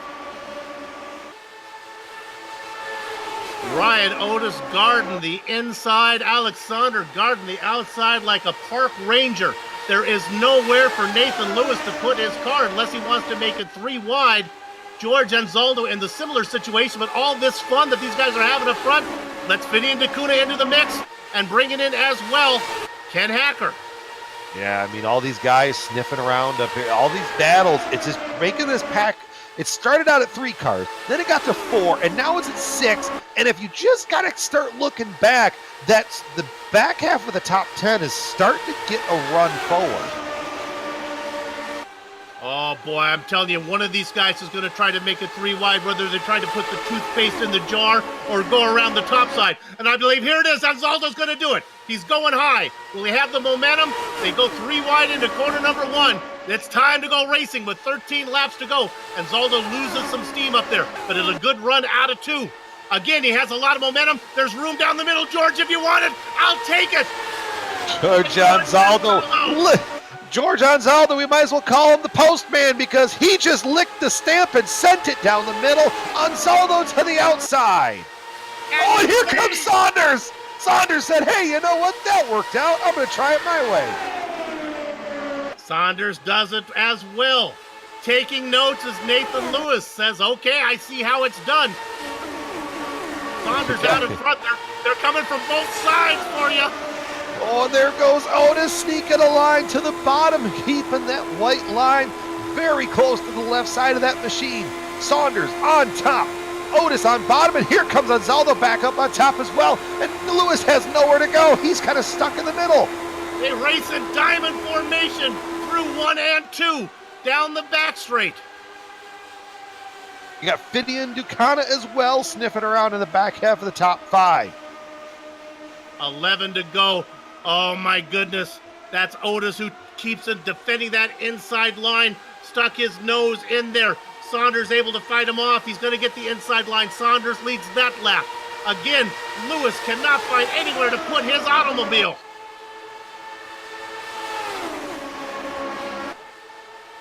Ryan Otis Garden the inside, Alexander Garden the outside like a park ranger. There is nowhere for Nathan Lewis to put his car unless he wants to make it 3 wide. George Anzaldo in the similar situation, but all this fun that these guys are having up front, let's Fidian Ducana into the mix and bring it in as well, Ken Hacker. Yeah, I mean, all these guys sniffing around up here, all these battles, it's just making this pack. It started out at 3 cars, then it got to 4, and now it's at 6. And if you just got to start looking back, that's the back half of the top 10 is starting to get a run forward. Oh boy, I'm telling you, one of these guys is going to try to make it 3 wide, whether they're trying to put the toothpaste in the jar or go around the top side. And I believe here it is, Anzaldo's going to do it. He's going high. Will he have the momentum? They go 3 wide into corner number 1. It's time to go racing with 13 laps to go. Anzaldo loses some steam up there, but it's a good run out of 2. Again, he has a lot of momentum. There's room down the middle, George, if you want it. I'll take it. George Anzaldo. George Anzaldo, we might as well call him the postman because he just licked the stamp and sent it down the middle. Anzaldo to the outside. Oh, and here comes Saunders. Saunders said, hey, you know what? That worked out. I'm going to try it my way. Saunders does it as well. Taking notes as Nathan Lewis says, okay, I see how it's done. Saunders out in front. They're coming from both sides for you. Oh, and there goes Otis sneaking a line to the bottom, keeping that white line very close to the left side of that machine. Saunders on top, Otis on bottom, and here comes Anzaldo back up on top as well. And Lewis has nowhere to go. He's kind of stuck in the middle. They race in diamond formation through 1 and 2 down the back straight. You got Fidian Ducana as well, sniffing around in the back half of the top 5. 11 to go. Oh my goodness. That's Otis who keeps it defending that inside line. Stuck his nose in there. Saunders able to fight him off. He's going to get the inside line. Saunders leads that lap. Again, Lewis cannot find anywhere to put his automobile.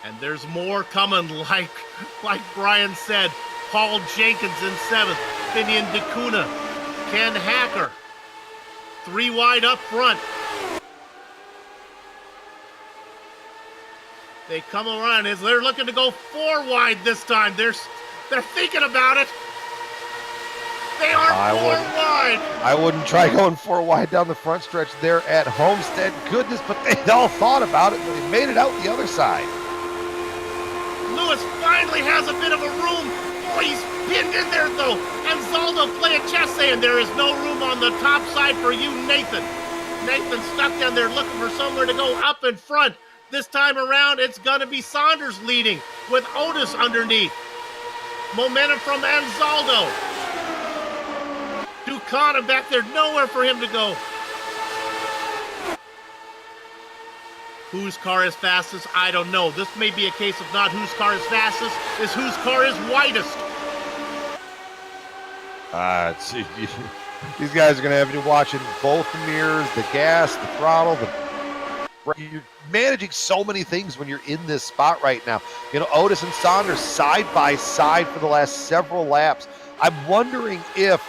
And there's more coming, like Brian said. Paul Jenkins in 7th. Fidian Ducana. Ken Hacker. 3 wide up front. They come around as they're looking to go 4 wide this time. They're thinking about it. They are 4 wide. I wouldn't try going 4 wide down the front stretch there at Homestead. Goodness, but they all thought about it, but they made it out the other side. Lewis finally has a bit of a room. Boy, he's pinned in there, though. Anzaldo play a chess saying there is no room on the top side for you, Nathan. Nathan stuck down there looking for somewhere to go up in front. This time around, it's going to be Saunders leading with Otis underneath. Momentum from Anzaldo. Ducana back there, nowhere for him to go. Whose car is fastest? I don't know. This may be a case of not whose car is fastest, is whose car is widest. These guys are going to have you watching both the mirrors, the gas, the throttle. You're managing so many things when you're in this spot right now. You know, Otis and Saunders side by side for the last several laps. I'm wondering if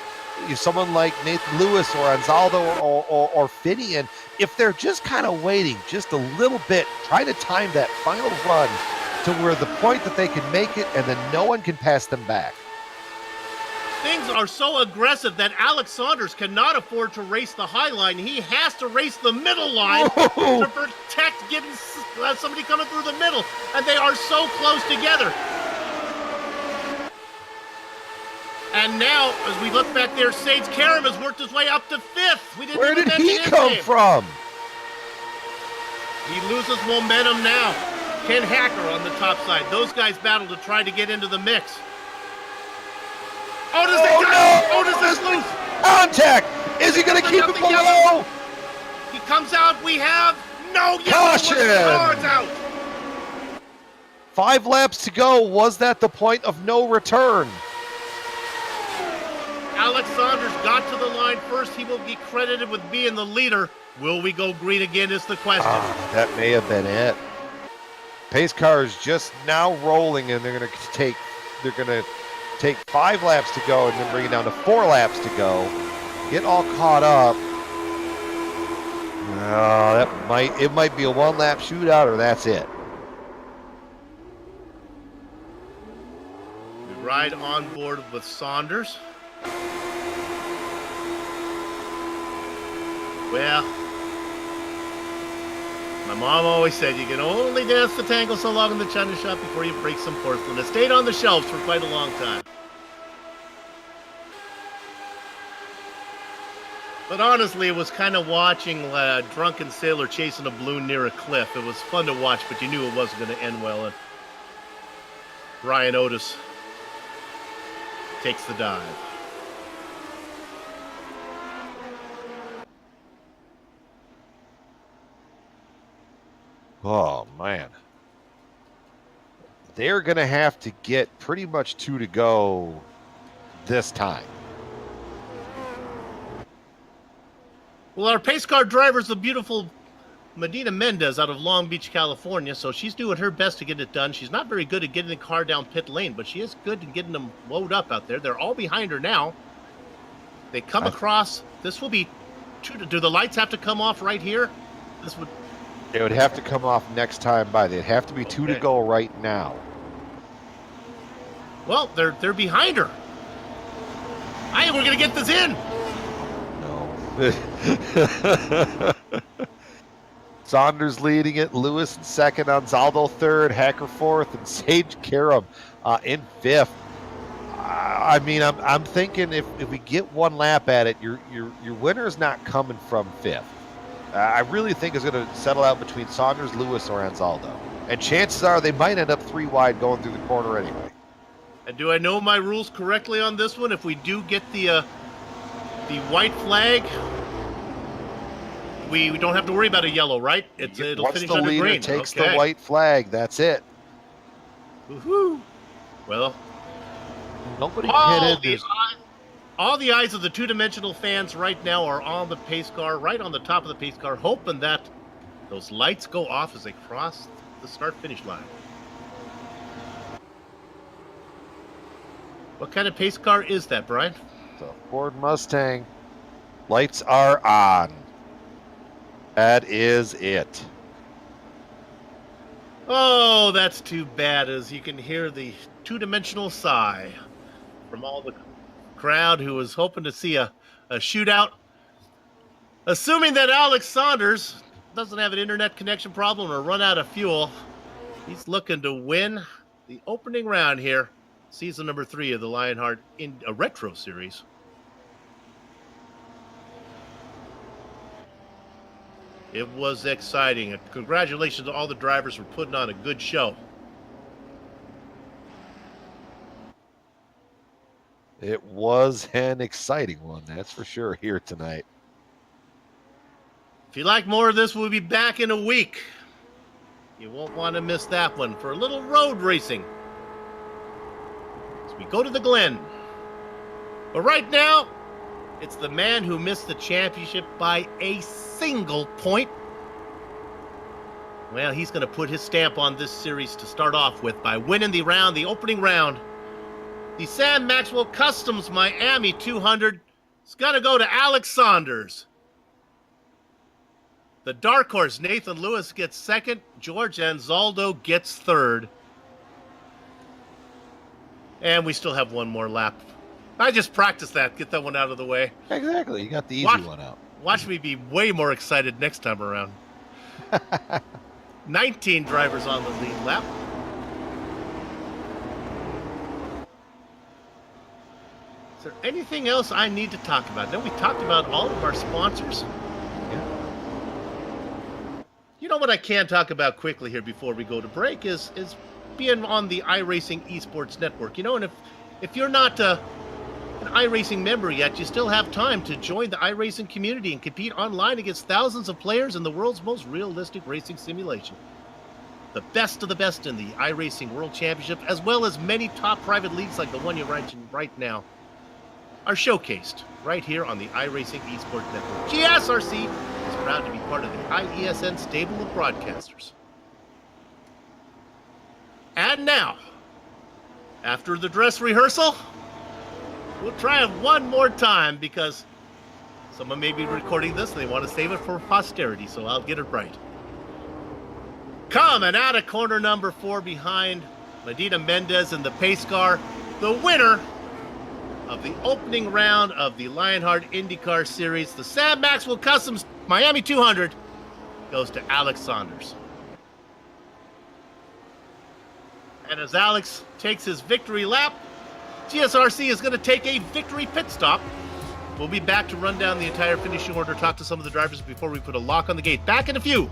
someone like Nathan Lewis or Anzaldo or Fidian, if they're just kind of waiting just a little bit, trying to time that final run to where the point that they can make it and then no one can pass them back. Things are so aggressive that Alex Saunders cannot afford to race the high line. He has to race the middle line to protect getting somebody coming through the middle. And they are so close together. And now, as we look back there, Sage Karam has worked his way up to 5th. Where did he come from? He loses momentum now. Ken Hacker on the top side. Those guys battle to try to get into the mix. Otis, Otis is loose. Contact. Is he going to keep it below? He comes out. We have no yellow. Caution. It's out. 5 laps to go. Was that the point of no return? Alex Saunders got to the line first. He will be credited with being the leader. Will we go green again is the question. That may have been it. Pace car is just now rolling, and they're going to take 5 laps to go and then bring it down to 4 laps to go. Get all caught up. It might be a 1-lap shootout, or that's it. We ride on board with Saunders. Well, my mom always said you can only dance the tango so long in the china shop before you break some porcelain. It stayed on the shelves for quite a long time. But honestly, it was kind of watching a drunken sailor chasing a balloon near a cliff. It was fun to watch, but you knew it wasn't going to end well. And Ryan Otis takes the dive. Oh, man. They're going to have to get pretty much 2 to go this time. Well, our pace car driver is the beautiful Medina Mendez out of Long Beach, California, so she's doing her best to get it done. She's not very good at getting the car down pit lane, but she is good at getting them loaded up out there. They're all behind her now. They come across. This will be... Do the lights have to come off right here? This would... It would have to come off next time by. They'd have to be 2 to go right now. Well, they're behind her. We're going to get this in. No. Saunders leading it. Lewis in second. Anzaldo third. Hacker fourth. And Sage Karam in fifth. I mean, I'm thinking if we get 1 lap at it, your winner's not coming from fifth. I really think it's going to settle out between Saunders, Lewis, or Anzaldo. And chances are they might end up 3 wide going through the corner anyway. And do I know my rules correctly on this one? If we do get the white flag, we don't have to worry about a yellow, right? It'll Once finish the under leader green. takes Okay. the white flag, that's it. Woohoo! Well, Nobody hit it. all the eyes of the two-dimensional fans right now are on the pace car, right on the top of the pace car, hoping that those lights go off as they cross the start-finish line. What kind of pace car is that, Brian? The Ford Mustang. Lights are on. That is it. Oh, that's too bad, as you can hear the two-dimensional sigh from all the crowd who was hoping to see a shootout. Assuming that Alex Saunders doesn't have an internet connection problem or run out of fuel, he's looking to win the opening round here, season number 3 of the Lionheart Retro Series. It was exciting. And congratulations to all the drivers for putting on a good show. It was an exciting one, that's for sure, here tonight. If you like more of this, we'll be back in a week. You won't want to miss that one for a little road racing as we go to the Glen. But right now, it's the man who missed the championship by a single point. Well, he's going to put his stamp on this series to start off with by winning the opening round. The Sam Maxwell Customs Miami 200 is going to go to Alex Saunders. The dark horse, Nathan Lewis, gets second. George Anzaldo gets third. And we still have one more lap. I just practiced that. Get that one out of the way. Exactly. You got the easy one out. Watch me be way more excited next time around. 19 drivers on the lead lap. Is there anything else I need to talk about? Then we talked about all of our sponsors. You know what I can talk about quickly here before we go to break is being on the iRacing Esports Network. You know, and if you're not an iRacing member yet, you still have time to join the iRacing community and compete online against thousands of players in the world's most realistic racing simulation. The best of the best in the iRacing World Championship, as well as many top private leagues like the one you're watching right now, are showcased right here on the iRacing Esports Network. GSRC is proud to be part of the IESN stable of broadcasters. And now, after the dress rehearsal, we'll try it one more time because someone may be recording this and they want to save it for posterity, so I'll get it right. Coming out of corner number 4 behind Medina Mendez and the pace car, the winner of the opening round of the Lionheart IndyCar Series, the Sam Maxwell Customs Miami 200, goes to Alex Saunders. And as Alex takes his victory lap, GSRC is going to take a victory pit stop. We'll be back to run down the entire finishing order, talk to some of the drivers before we put a lock on the gate. Back in a few.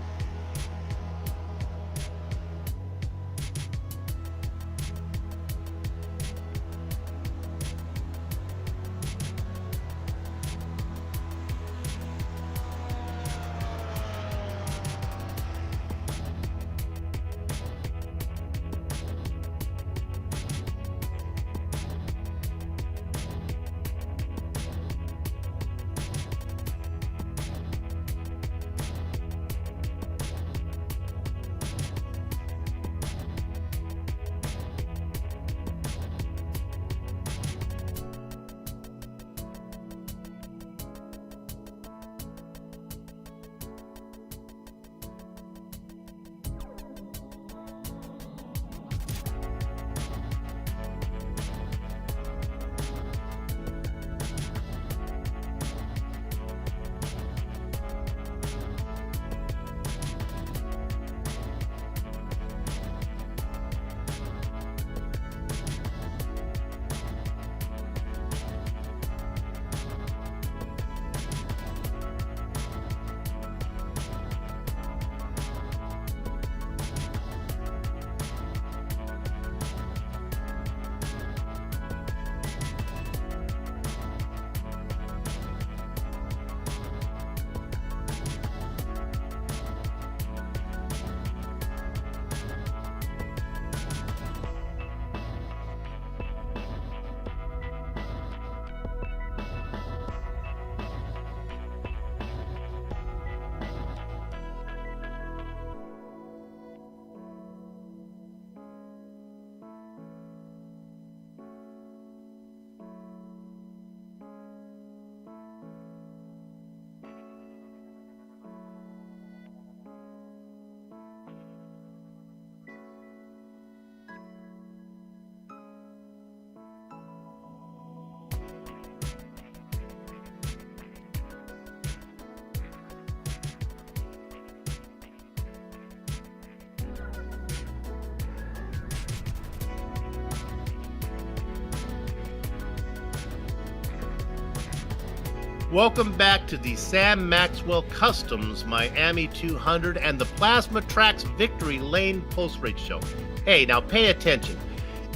Welcome back to the Sam Maxwell Customs Miami 200 and the Plasma Tracks Victory Lane post-race show. Hey, now pay attention.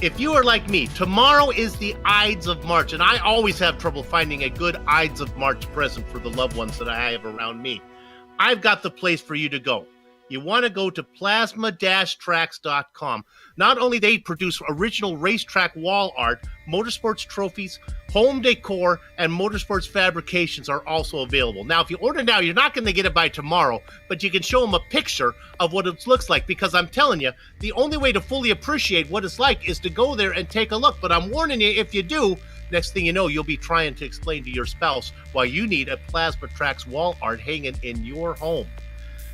If you are like me, tomorrow is the Ides of March, and I always have trouble finding a good Ides of March present for the loved ones that I have around me. I've got the place for you to go. You want to go to plasma-tracks.com. Not only they produce original racetrack wall art, motorsports trophies, home decor, and motorsports fabrications are also available. Now, if you order now, you're not going to get it by tomorrow, but you can show them a picture of what it looks like, because I'm telling you, the only way to fully appreciate what it's like is to go there and take a look. But I'm warning you, if you do, next thing you know, you'll be trying to explain to your spouse why you need a Plasma Tracks wall art hanging in your home.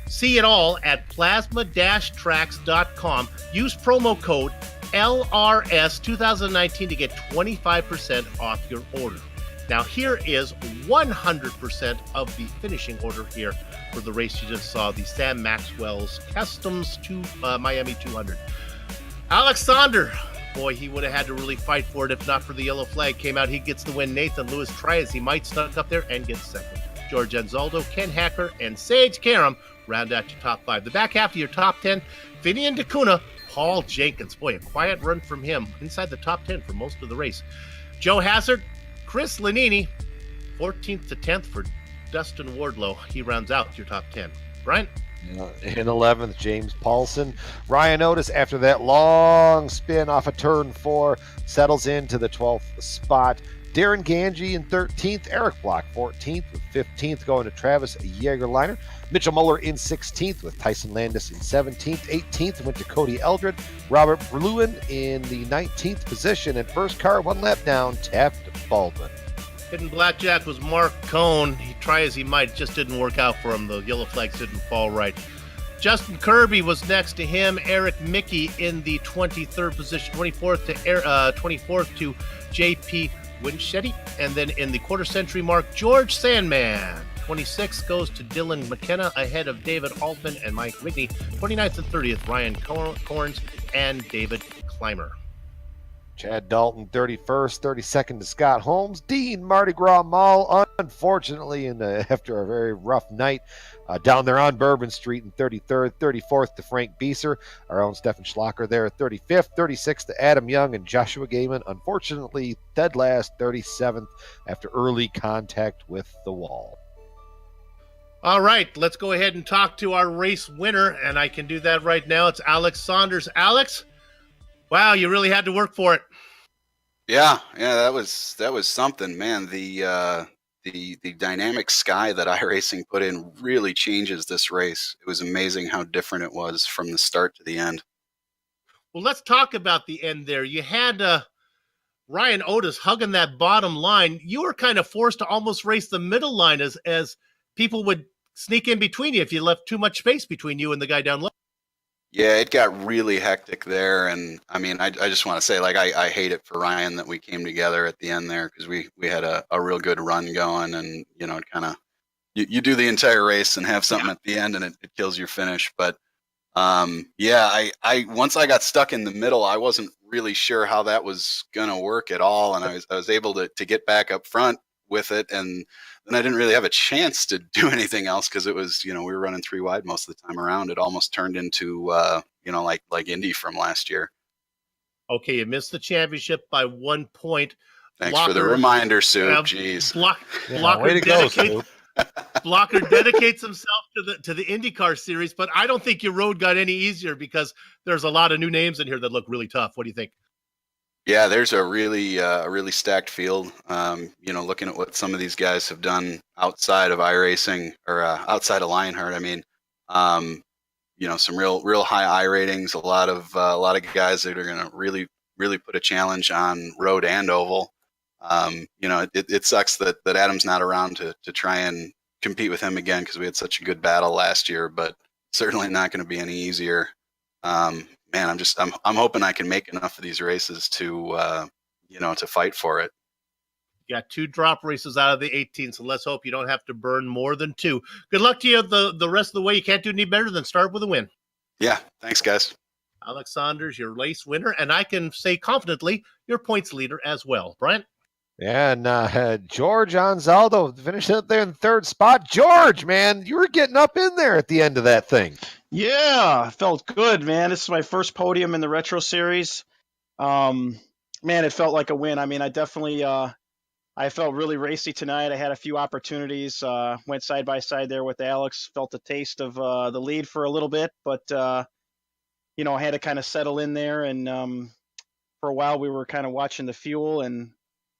See it all at plasma-tracks.com. Use promo code LRS2019 to get 25% off your order. Now here is 100% of the finishing order here for the race you just saw, the Sam Maxwell's Customs to Miami 200. Alexander, boy, he would have had to really fight for it if not for the yellow flag came out. He gets the win. Nathan Lewis tries. He might snuck up there and get second. George Anzaldo, Ken Hacker, and Sage Karam round out your top 5. The back half of your top 10, Finian DeCuna, Paul Jenkins. Boy, a quiet run from him inside the top 10 for most of the race. Joe Hazard, Chris Lanini, 14th to 10th for Dustin Wardlow. He rounds out your top 10. Brian? In 11th, James Paulson. Ryan Otis, after that long spin off of turn 4, settles into the 12th spot. Darren Ganji in 13th, Eric Block 14th, with 15th going to Travis Jägerliner. Mitchell Muller in 16th, with Tyson Landis in 17th. 18th went to Cody Eldred. Robert Lewin in the 19th position. And first car, one lap down, tapped Baldwin. Hidden blackjack was Mark Cohn. He try as he might, just didn't work out for him. The yellow flags didn't fall right. Justin Kirby was next to him. Eric Mickey in the 23rd position. 24th to JP Winchetti. And then in the quarter century mark, George Sandman. 26th goes to Dylan McKenna ahead of David Altman and Mike Whitney. 29th and 30th, Ryan Corns and David Clymer. Chad Dalton, 31st, 32nd to Scott Holmes. Dean Mardi Gras Mall, unfortunately, after a very rough night down there on Bourbon Street in 33rd, 34th to Frank Bieser. Our own Stefan Schlacker there at 35th, 36th to Adam Young and Joshua Gaiman. Unfortunately, dead last, 37th after early contact with the wall. All right, let's go ahead and talk to our race winner, and I can do that right now. It's Alex Saunders. Alex? Wow, you really had to work for it. Yeah, that was something, man. The dynamic sky that iRacing put in really changes this race. It was amazing how different it was from the start to the end. Well, let's talk about the end there. You had Ryan Otis hugging that bottom line. You were kind of forced to almost race the middle line as people would sneak in between you if you left too much space between you and the guy down low. Yeah, it got really hectic there, and I mean, I just want to say, like, I hate it for Ryan that we came together at the end there, because we had a real good run going, and you know, it kind of you do the entire race and have something at the end, and it kills your finish. But I once I got stuck in the middle, I wasn't really sure how that was gonna work at all, and I was able to get back up front with it, and then I didn't really have a chance to do anything else because it was, we were running 3 wide most of the time around. It almost turned into, like Indy from last year. Okay, you missed the championship by 1 point. Thanks for the reminder, Sue. Jeez. Blocker dedicates himself to the IndyCar series, but I don't think your road got any easier because there's a lot of new names in here that look really tough. What do you think? Yeah, there's a really stacked field. Looking at what some of these guys have done outside of iRacing or outside of Lionheart. I mean, some real high I ratings. A lot of guys that are going to really put a challenge on road and oval. It sucks that Adam's not around to try and compete with him again because we had such a good battle last year. But certainly not going to be any easier. Man, I'm hoping I can make enough of these races to fight for it. You got 2 drop races out of the 18, so let's hope you don't have to burn more than 2. Good luck to you the rest of the way. You can't do any better than start with a win. Yeah, thanks, guys. Alex Saunders, your race winner, and I can say confidently your points leader as well. Brian? Yeah, and George Anzaldo finished up there in the 3rd spot. George, man, you were getting up in there at the end of that thing. Yeah, felt good, man. This is my first podium in the Retro Series. Man, it felt like a win. I mean, I definitely, I felt really racy tonight. I had a few opportunities, went side by side there with Alex, felt a taste of the lead for a little bit, but, I had to kind of settle in there. And for a while, we were kind of watching the fuel. And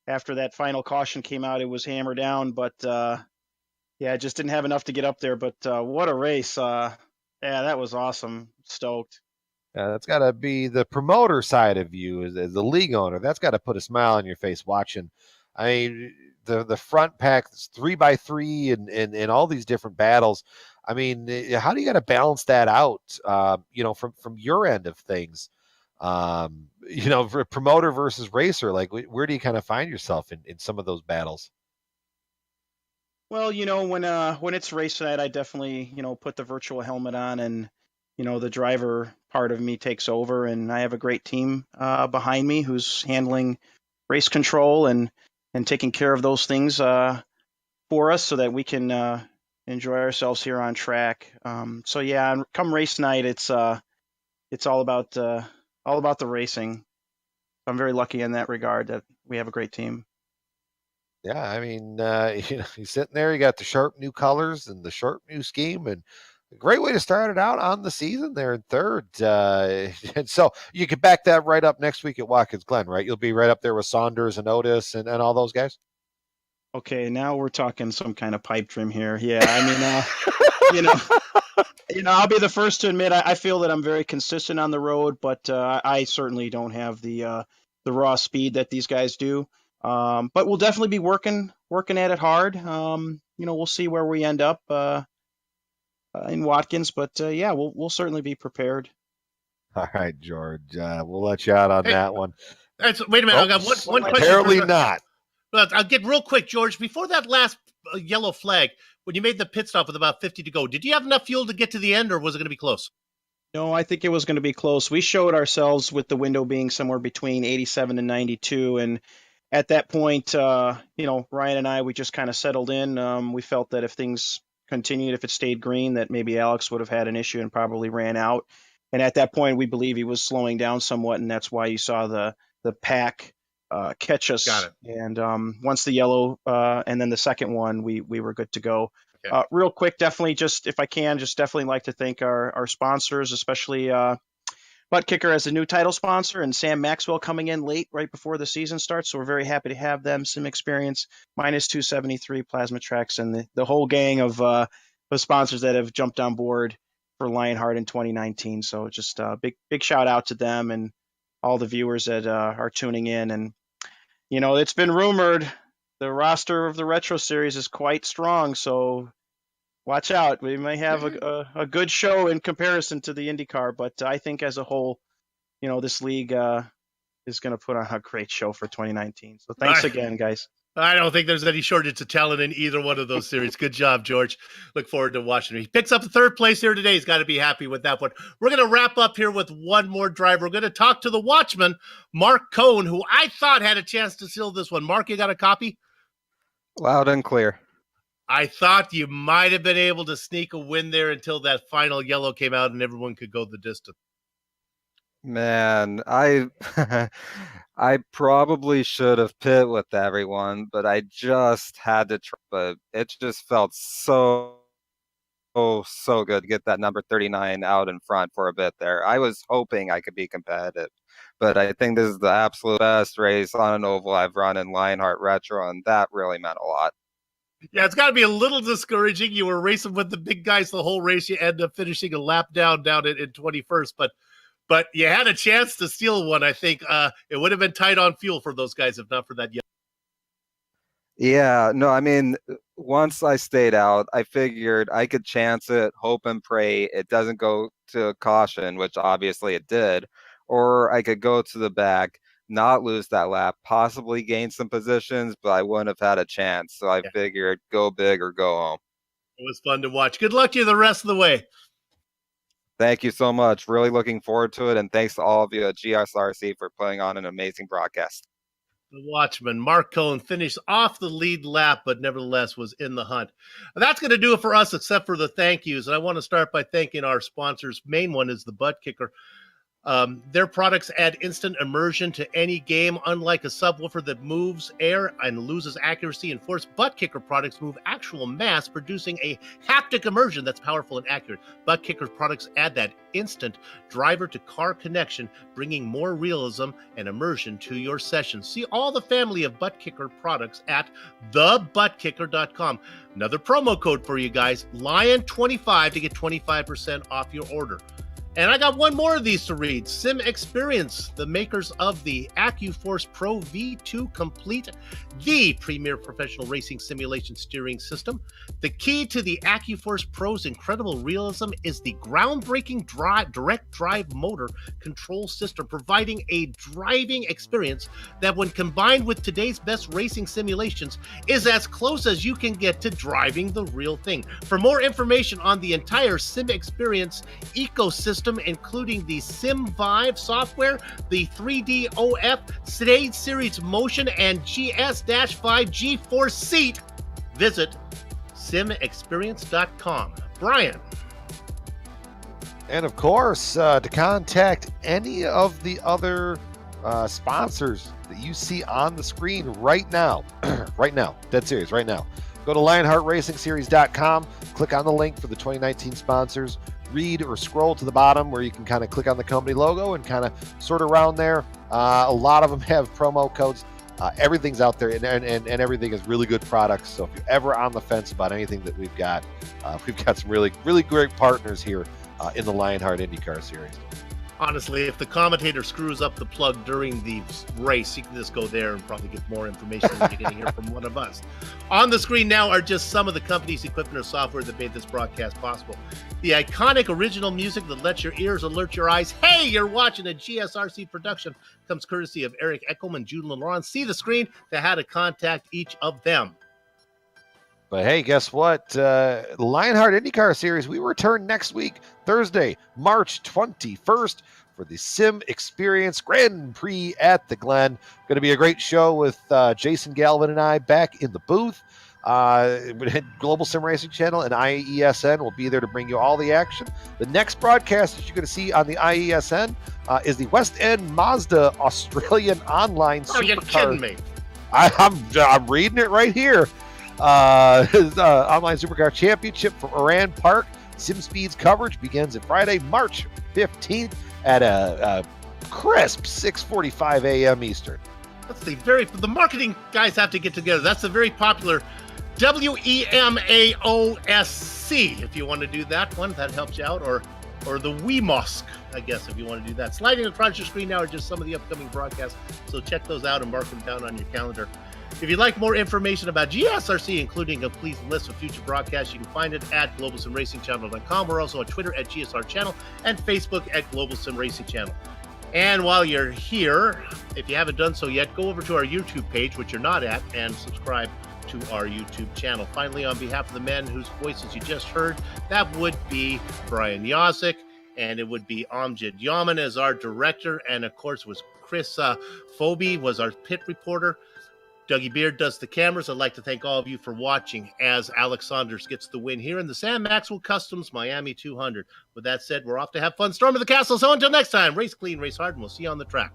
after that final caution came out, it was hammer down. But, I just didn't have enough to get up there. But what a race. Yeah, that was awesome. Stoked. That's got to be the promoter side of you as the league owner. That's got to put a smile on your face watching. I mean, the front pack, 3x3 and all these different battles. I mean, how do you got to balance that out, from your end of things? For promoter versus racer, like where do you kind of find yourself in some of those battles? Well, when it's race night, I definitely, put the virtual helmet on and, the driver part of me takes over, and I have a great team behind me who's handling race control and taking care of those things for for us so that we can enjoy ourselves here on track. So yeah, come race night, it's all about the racing. I'm very lucky in that regard that we have a great team. Yeah, I mean, you're sitting there, you got the sharp new colors and the sharp new scheme, and a great way to start it out on the season there in third. And so you can back that right up next week at Watkins Glen, right? You'll be right up there with Saunders and Otis and all those guys. Okay, now we're talking some kind of pipe dream here. Yeah, I mean, I'll be the first to admit I feel that I'm very consistent on the road, but I certainly don't have the raw speed that these guys do. But we'll definitely be working at it hard. We'll see where we end up in Watkins, but yeah, we'll certainly be prepared. All right, George, we'll let you out on that one. Wait a minute, I got one question. Apparently not. But I'll get real quick, George. Before that last yellow flag, when you made the pit stop with about 50 to go, did you have enough fuel to get to the end, or was it going to be close? No, I think it was going to be close. We showed ourselves with the window being somewhere between 87 and 92, and at that point, Ryan and I, we just kind of settled in. We felt that if things continued, if it stayed green, that maybe Alex would have had an issue and probably ran out. And at that point, we believe he was slowing down somewhat, and that's why you saw the pack catch us. Got it. And once the yellow and then the second one, we were good to go. Okay. Real quick, definitely, just if I can, just definitely like to thank our sponsors, especially Butt Kicker as a new title sponsor, and Sam Maxwell coming in late right before the season starts. So we're very happy to have them. Sim Experience, minus 273 Plasma Tracks, and the whole gang of sponsors that have jumped on board for Lionheart in 2019. So just a big shout out to them and all the viewers that are tuning in. And it's been rumored the roster of the Retro Series is quite strong, so watch out. We may have a good show in comparison to the IndyCar, but I think as a whole, this league is going to put on a great show for 2019. So thanks again, guys. I don't think there's any shortage of talent in either one of those series. Good job, George. Look forward to watching him. He picks up the third place here today. He's got to be happy with that one. We're going to wrap up here with one more driver. We're going to talk to the watchman, Mark Cohn, who I thought had a chance to seal this one. Mark, you got a copy? Loud and clear. I thought you might have been able to sneak a win there until that final yellow came out and everyone could go the distance. Man, I probably should have pit with everyone, but I just had to try. But it just felt so good to get that number 39 out in front for a bit there. I was hoping I could be competitive, but I think this is the absolute best race on an oval I've run in Lionheart Retro, and that really meant a lot. Yeah, it's got to be a little discouraging. You were racing with the big guys the whole race. You end up finishing a lap down in 21st, but you had a chance to steal one. I think it would have been tight on fuel for those guys if not for that. Yeah, no, I mean, once I stayed out, I figured I could chance it, hope and pray it doesn't go to caution, which obviously it did, or I could go to the back, not lose that lap, possibly gain some positions, but I wouldn't have had a chance. So I figured go big or go home. It was fun to watch. Good luck to you the rest of the way. Thank you so much. Really looking forward to it. And thanks to all of you at GSRC for putting on an amazing broadcast. The watchman, Mark Cohn, finished off the lead lap, but nevertheless was in the hunt. And that's going to do it for us, except for the thank yous. And I want to start by thanking our sponsors. Main one is the Butt Kicker. Their products add instant immersion to any game. Unlike a subwoofer that moves air and loses accuracy and force, Butt Kicker products move actual mass, producing a haptic immersion that's powerful and accurate. Butt Kicker products add that instant driver-to-car connection, bringing more realism and immersion to your session. See all the family of Butt Kicker products at thebuttkicker.com. Another promo code for you guys, Lion25, to get 25% off your order. And I got one more of these to read. Sim Experience, the makers of the AccuForce Pro V2 Complete, the premier professional racing simulation steering system. The key to the AccuForce Pro's incredible realism is the groundbreaking direct drive motor control system, providing a driving experience that, when combined with today's best racing simulations, is as close as you can get to driving the real thing. For more information on the entire Sim Experience ecosystem, including the SimVive software, the 3DOF Stage Series Motion, and GS-5 G4 Seat, visit simexperience.com. Brian. And of course, to contact any of the other sponsors that you see on the screen right now, right now, dead serious, right now, go to LionheartRacingSeries.com, click on the link for the 2019 sponsors, read or scroll to the bottom where you can kind of click on the company logo and kind of sort around there. A lot of them have promo codes. Everything's out there, and everything is really good products. So if you're ever on the fence about anything that we've got some really, really great partners here in the Lionheart IndyCar Series. Honestly, if the commentator screws up the plug during the race, you can just go there and probably get more information than you're going to hear from one of us. On the screen now are just some of the company's equipment or software that made this broadcast possible. The iconic original music that lets your ears alert your eyes. Hey, you're watching a GSRC production. Comes courtesy of Eric Eckelman and Jude Laurent. See the screen to how to contact each of them. But hey, guess what? The Lionheart IndyCar Series, we return next week, Thursday, March 21st, for the Sim Experience Grand Prix at the Glen. Going to be a great show with Jason Galvin and I back in the booth. Global SimRacing Channel and IESN will be there to bring you all the action. The next broadcast that you're going to see on the IESN is the West End Mazda Australian Online Supercar. Oh, you're kidding me. I'm reading it right here. Online Supercar Championship from Iran Park. SimSpeed's coverage begins at Friday, March 15th at a crisp 6:45 a.m. Eastern. That's the marketing guys have to get together. That's the very popular WEMAOSC. If you want to do that one, that helps you out, or the WeMosque, I guess, if you want to do that. Sliding across your screen now are just some of the upcoming broadcasts, so check those out and mark them down on your calendar. If you'd like more information about GSRC, including a complete list of future broadcasts, you can find it at globalsimracingchannel.com. We're also on Twitter at GSR Channel and Facebook at Global Sim Racing Channel. And while you're here, if you haven't done so yet, go over to our YouTube page, which you're not at, and subscribe to our YouTube channel. Finally, on behalf of the men whose voices you just heard, that would be Brian Yosick, and it would be Amjad Yaman as our director, and of course was Chris Phoebe was our pit reporter. Dougie Beard does the cameras. I'd like to thank all of you for watching as Alex Saunders gets the win here in the Sam Maxwell Customs Miami 200. With that said, we're off to have fun storming the castle. So until next time, race clean, race hard, and we'll see you on the track.